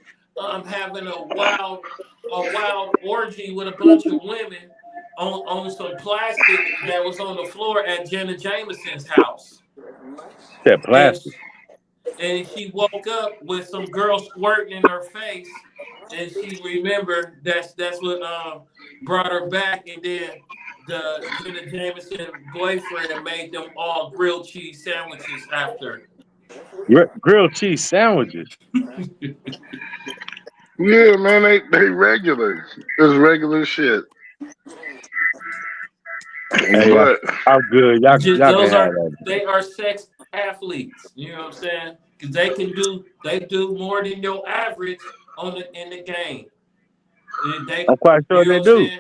having a wild orgy with a bunch of women on some plastic that was on the floor at Jenna Jameson's house, that and plastic. she woke up with some girl squirting in her face, and she remembered that's what brought her back, and then the Jenna Jameson boyfriend made them all grilled cheese sandwiches after. Grilled cheese sandwiches. Yeah, man, they regular. It's regular shit. Hey, But I'm good. Y'all can Those have are that. they are sex athletes. You know what I'm saying? Because they do more than your average in the game. I'm quite sure You know they what I'm do. saying?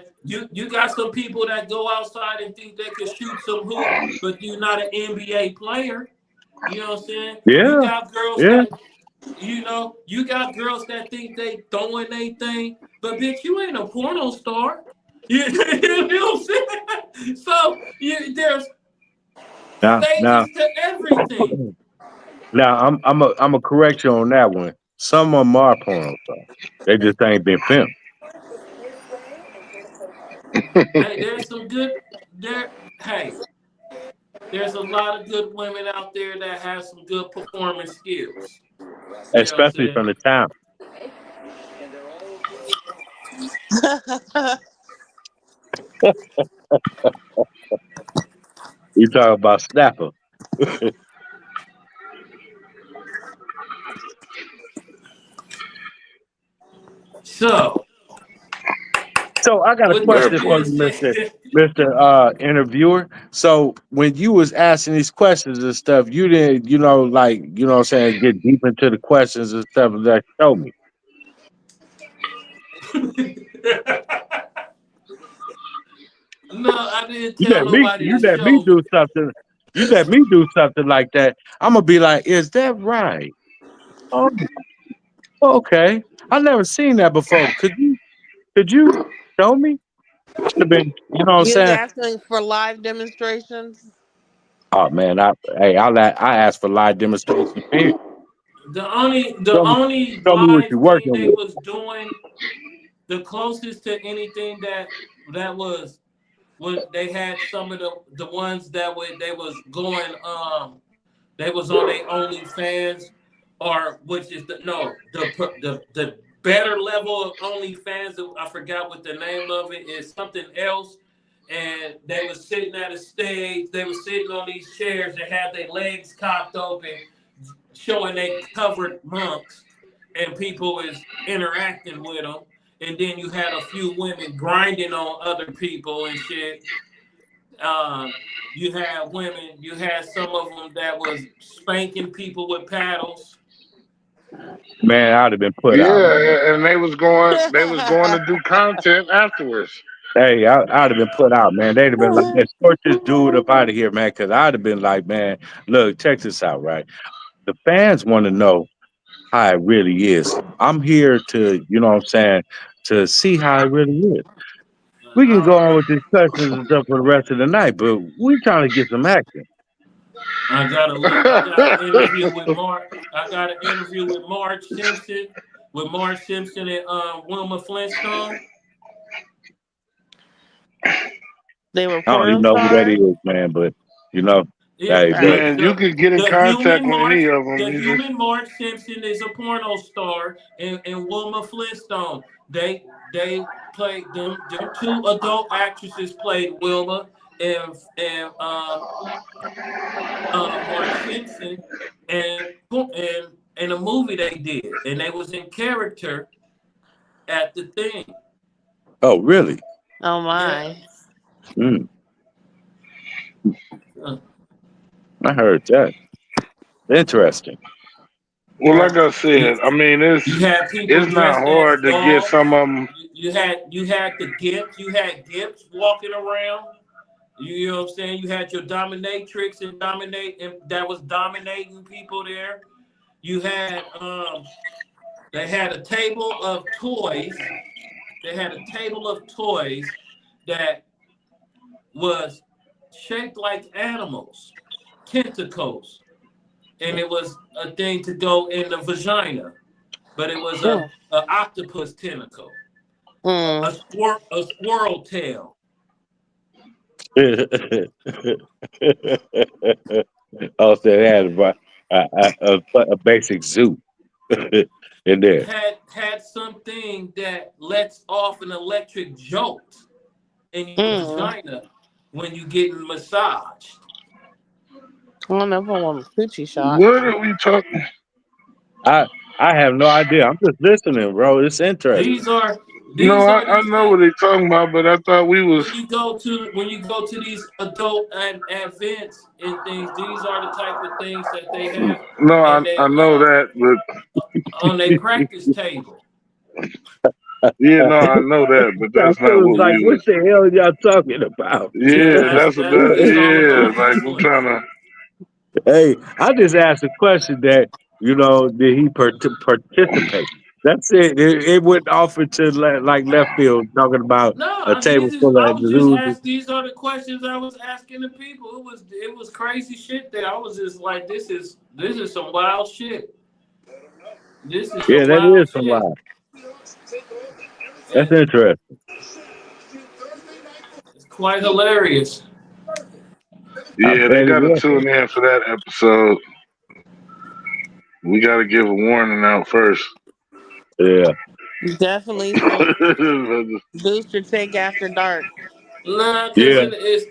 You got some people that go outside and think they can shoot some hoop, but you're not an NBA player. You know what I'm saying? You Yeah, got girls yeah. that you got girls that think they throwing they thing, but bitch, you ain't a porno star. You know what I'm saying? So there's Now, stages to everything. I'm a correct you on that one. Some of them are porn stars. They just ain't been filmed. Hey, there's some good there. Hey, there's a lot of good women out there that have some good performance skills. You know what I'm Especially saying? from the town. You talk about snapper. So, So I got a with that question for being you, Mister said, Mister Interviewer. So when you was asking these questions and stuff, you didn't, like, what I'm saying, get deep into the questions and stuff that show me. no, I didn't You tell let me nobody you to let me show me. do something. You let me do something like that. I'm gonna be like, is that right? Oh, okay. I never seen that before. Could you show me? I'd have been, you know what I'm You was saying? asking for live demonstrations? Oh man, I asked for live demonstration. Period. The Show me, only show me what live you're thing working they with. was doing, the closest to anything that was when they had some of the ones that they was going they was on their OnlyFans, or which is the better level of OnlyFans. I forgot what the name of it is, something else. And they was sitting at a stage. They were sitting on these chairs. They had their legs cocked open, showing they covered monks, and people is interacting with them. And then you had a few women grinding on other people and shit. You had women. You had some of them that was spanking people with paddles. Man, I'd have been put out, man. yeah, and they was going to do content afterwards. Hey, I'd have been put out, man. They'd have been like, "Let's sort this dude up out of here, man." Because I'd have been like, "Man, look, check this out, right? The fans want to know how it really is. I'm here to, you know what I'm saying, to see how it really is. We can go on with discussions and stuff for the rest of the night, but we trying to get some action." I got an interview with Mark. I got an interview with Marge Simpson, and Wilma Flintstone. They were I don't even porno know who that stars? is, man, but you know, Yeah, hey, look, Man, you could get in contact with any of them. The You just human Marge Simpson is a porno star, and Wilma Flintstone. They played them two adult actresses played Wilma and Marge Simpson, and in a movie they did, and they was in character at the thing. oh, really? Oh Yeah. my. Mm, Uh, I heard that. Interesting. well, like I you, said, I mean, you had people it's not dressed as hard to get dogs. some of them. You had the Gimps. You had Gimps walking around. You know what I'm saying? You had your dominatrix and that was dominating people there. You had they had a table of toys. They had a table of toys that was shaped like animals, tentacles, and it was a thing to go in the vagina, but it was Mm. a octopus tentacle, Mm. a squirrel tail. Also, they had a basic zoo in there. Had something that lets off an electric jolt in your Mm. vagina when you getting massaged. I don't know if I want a coochie shot. What are we talking? I I have no idea. I'm just listening, bro. It's interesting. These are No, these are I the know what type they talking about, but I thought we was. when you go to these adult and events and things. These are the type of things that they have No, in I their know that, but on their practice table. yeah, no, I know that, but I that's not was what like, we what was. the hell are y'all talking about? Yeah, Yeah, that's what that. that's all Yeah, about like I'm doing. trying to. Hey, I just asked a question that, did he participate? That's it. It went off into like left field, talking about No, a table full I of was just dudes. asked. These are the questions I was asking the people. It was crazy shit there. I was just like, this is some wild shit. This is Yeah, some that wild is some shit. wild. That's And interesting. it's quite hilarious. I Yeah, they bet it got to was. tune in for that episode. We got to give a warning out first. Yeah. Definitely some booster take after dark. Nah, because Yeah.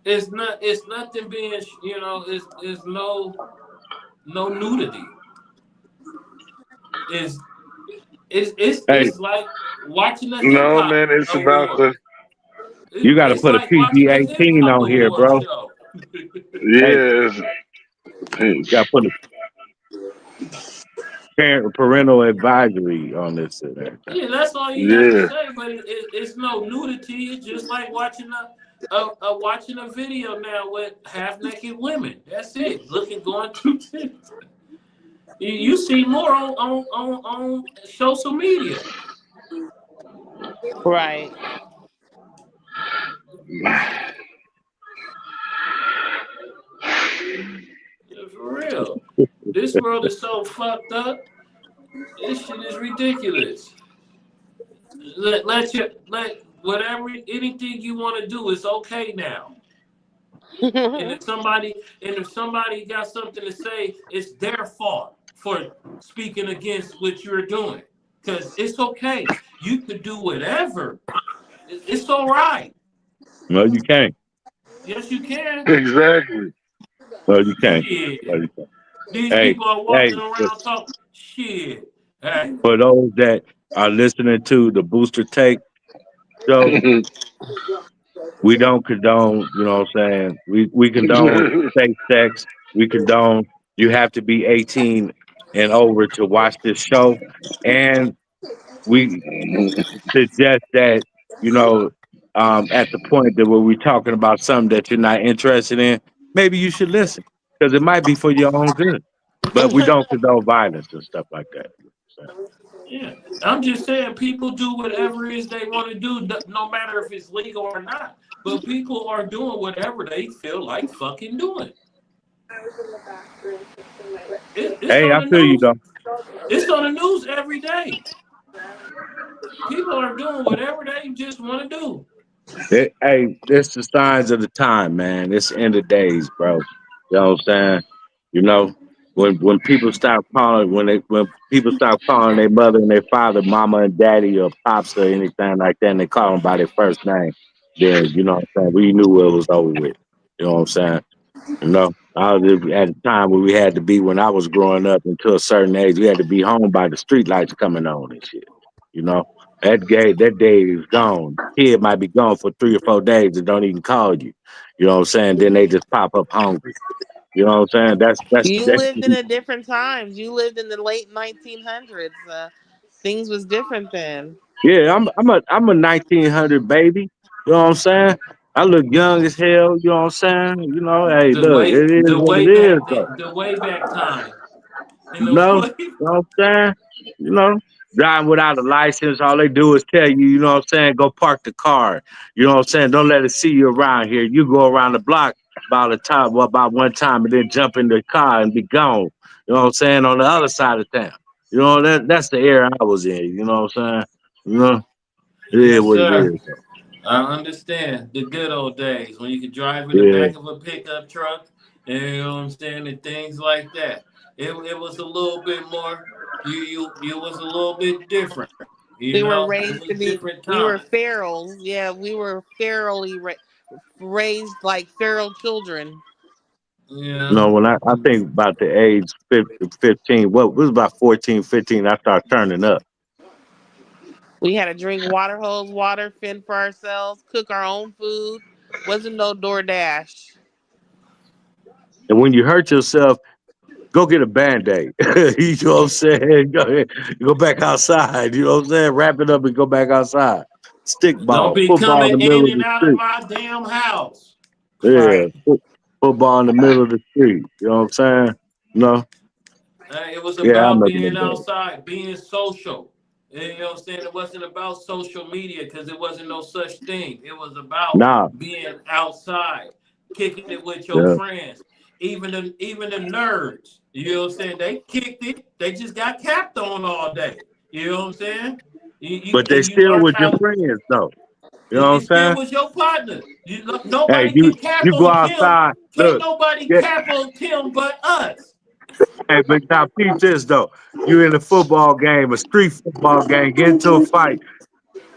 it's nothing being it's no nudity. It's Hey, it's like watching a hip No, hop man, it's about award. the. you got to It's put a like watching a hip PG-18 hop on here, award bro. show. Hey, Yeah, you got to put a parental advisory on this and everything. Yeah, that's all you have to yeah. say. But it's no nudity. It's just like watching watching a video now with half naked women. That's it. Looking going through. You see more on social media. Right. Yeah, for real. This world is so fucked up. This shit is ridiculous. Let whatever anything you want to do is okay now. And if somebody got something to say, it's their fault for speaking against what you're doing. Because it's okay. You could do whatever. It's all right. No, you can't. Yes, you can. Exactly. No, you can't. No, Shit. you can't. These Hey, people are hey, walking around talking shit. Hey. for those that are listening to the Booster Take show, we don't condone, what I'm saying? We condone safe sex. We condone you have to be 18 and over to watch this show. And we suggest that, you know, at the point that where we're talking about something that you're not interested in, maybe you should listen. Because it might be for your own good. But we don't condone violence and stuff like that. So, Yeah, I'm just saying people do whatever it is they want to do, no matter if it's legal or not. But people are doing whatever they feel like fucking doing. It's hey, on I the feel you news. though. It's on the news every day. People are doing whatever they just want to do. Hey, it's the signs of the time, man. It's the end of days, bro. You know what I'm saying? You know, when people stop calling when people stop calling their mother and their father mama and daddy or pops or anything like that, and they call them by their first name, then you know what I'm saying, we knew it was over with. You know what I'm saying? You know, I was at a time where we had to be when I was growing up until a certain age, we had to be home by the street lights coming on and shit. You know, that day is gone. Kid might be gone for 3 or 4 days and don't even call you. You know what I'm saying? Then they just pop up hungry. You know what I'm saying? You lived in a different times. You lived in the late 1900s. Things was different then. yeah. I'm a 1900 baby. You know what I'm saying? I look young as hell. You know what I'm saying? You know, hey, look, it is what it is, though. The way back time. And You the know, way you know what I'm saying? You know, driving without a license, all they do is tell you, you know what I'm saying, go park the car. You know what I'm saying? Don't let it see you around here. You go around the block about one time and then jump in the car and be gone. You know what I'm saying? On the other side of town. You know, that's the era I was in. You know what I'm saying? You know, it is Yes, what it sir. is. I understand the good old days when you could drive in the Yeah. back of a pickup truck, and you know what I'm saying, and things like that. It was a little bit more. You was a little bit different. You We were know, it raised to was be. different We were times. ferals. Yeah, we were ferally raised like feral children. Yeah. No, when I think about the age 15, what was about 14, 15, I started turning up. We had to drink water hose water, fend for ourselves, cook our own food. Wasn't no DoorDash. And when you hurt yourself, go get a band-aid. You know what I'm saying? Go ahead, go back outside. You know what I'm saying? Wrap it up and go back outside. Don't Stickball, be football in coming the in middle of and the out of street. my damn house. Yeah, Right. football in the middle of the street. You know what I'm saying? No, It was yeah, I about remember being them days. outside, being social. You know what I'm saying? It wasn't about social media because it wasn't no such thing. It was about Nah, being outside, kicking it with your yeah. friends. Even the nerds, you know what I'm saying? They kicked it. They just got capped on all day. You know what I'm saying? But they You still learn with your how. friends though. You know what It I'm still saying? was your partner. Hey, Nobody you can cap you go on Tim. outside. Can't Look, nobody yeah. cap on Tim but us. Hey, but now peep this though. You in a football game, a street football game, get into a fight.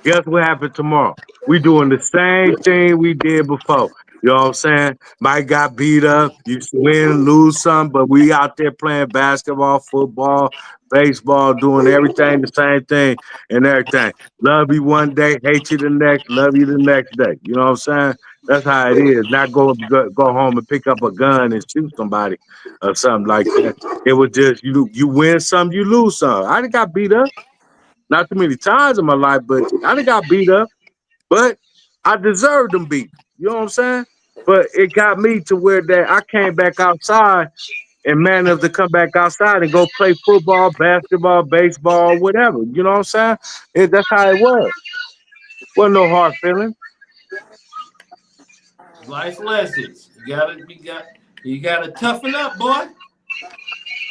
Guess what happened tomorrow? We doing the same thing we did before. You know what I'm saying? Mike got beat up. You win, lose some, but we out there playing basketball, football, baseball, doing everything the same thing and everything. Love you one day, hate you the next, love you the next day. You know what I'm saying? That's how it is. Not go home and pick up a gun and shoot somebody or something like that. It was just you win some, you lose some. I done got beat up. Not too many times in my life, but I done got beat up. But I deserved them beat. You know what I'm saying? But it got me to where that I came back outside and man enough to come back outside and go play football, basketball, baseball, whatever. You know what I'm saying? That's how it was. Wasn't no hard feeling. Life lessons. You gotta toughen up, boy.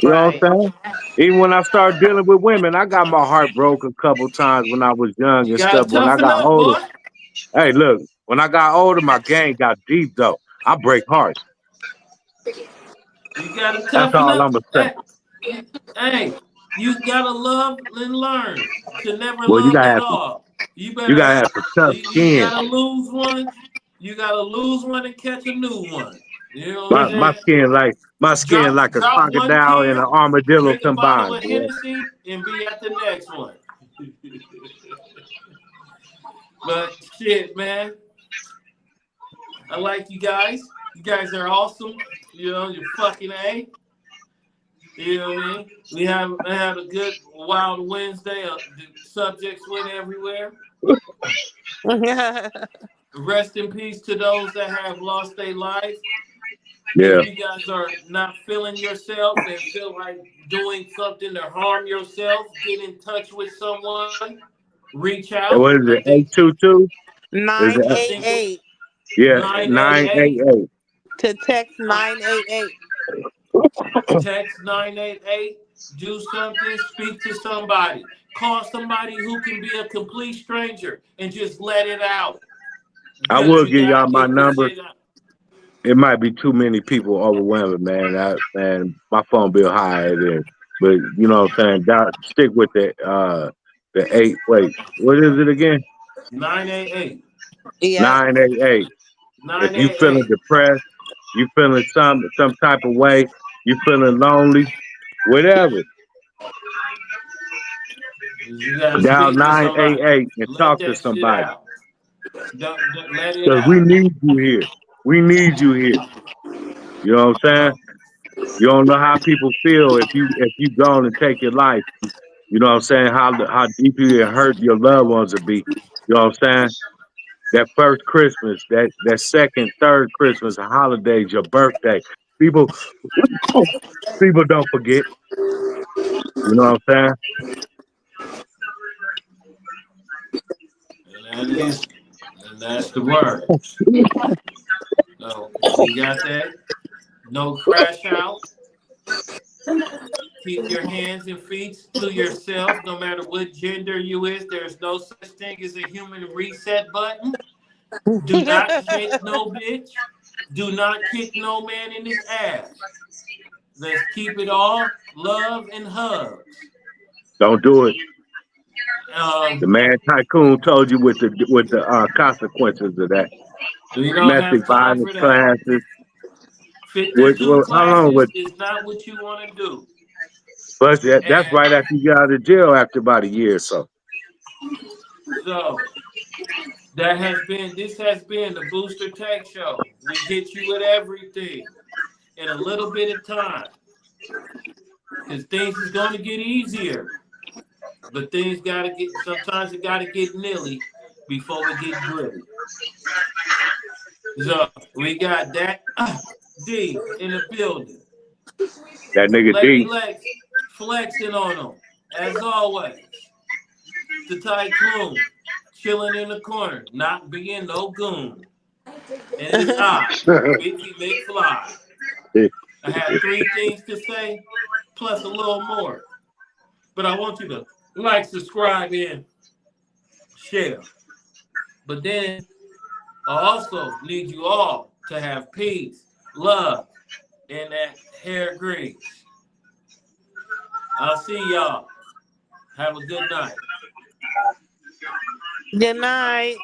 You know what Right. I'm saying? Even when I started dealing with women, I got my heart broke a couple times when I was young You and gotta stuff. When I toughen got up, older, boy. hey, look, when I got older, my game got deep though. I break hearts. You gotta That's toughen all up. I'm gonna say. Hey, you gotta love and learn to never Well, love at all. You you better gotta have. have some tough You skin. gotta lose one. You gotta lose one and catch a new one. You know what I'm My Hmm. my saying? skin like my skin like a Drop one crocodile and tear, an armadillo drink a bottle combined, of boy. Hennessy, and be at the next one. But shit, man, I like you guys. You guys are awesome. You know, you're fucking A. You know what I mean? We had a good wild Wednesday. The subjects went everywhere. Rest in peace to those that have lost their life. Yeah. If you guys are not feeling yourself and feel like doing something to harm yourself, get in touch with someone. Reach And out. what is I it? think 822? Is Nine I it eight think eight yeah, 988. 988. to text 988. Text 988. Do something. Speak to somebody. Call somebody who can be a complete stranger and just let it out. I Because will you give gotta y'all my get this number. shit out. It might be too many people overwhelming, man. Man, my phone bill high it is. But you know what I'm saying? Stick with the eight. Wait, what is it again? 988. Yep. 988. If you feeling 988. depressed, you feeling some type of way, you feeling lonely, whatever. You gotta Dial speak to somebody. 988 and Let talk to that shit somebody. out. Don't let it Because we out. need you here. We need you here. You know what I'm saying? No. You don't know how people feel if you gone and take your life. You know what I'm saying? How deeply it hurt your loved ones will be. You know what I'm saying? That first Christmas, that second, third Christmas, holidays, your birthday. People people don't forget. You know what I'm And that's the word. So we got that. No crash out. Keep your hands and feet to yourself, no matter what gender you is. There's no such thing as a human reset button. Do not shake no bitch. Do not kick no man in his ass. Let's keep it all love and hugs. Don't do it. The Um, man tycoon told you with the consequences of that. we don't have Domestic time violence for that. classes. 52 how long classes would? is not what you want to do. But that's And right after you get out of jail after about a year or so. so this has been the Booster Tech Show. We hit you with everything in a little bit of time. Because things is going to get easier. But sometimes it got to get nilly before we get gritty. So we got that D in the building. That nigga Lady D. Lex flexing on them, as always. The Tycoon chilling in the corner, not being no goon. And it's I, Mickey McFly. I had 3 things to say, plus a little more. But I want you to like, subscribe, and share. But then I also need you all to have peace, love, and that hair grease. I'll see y'all. Have a good night. Good night.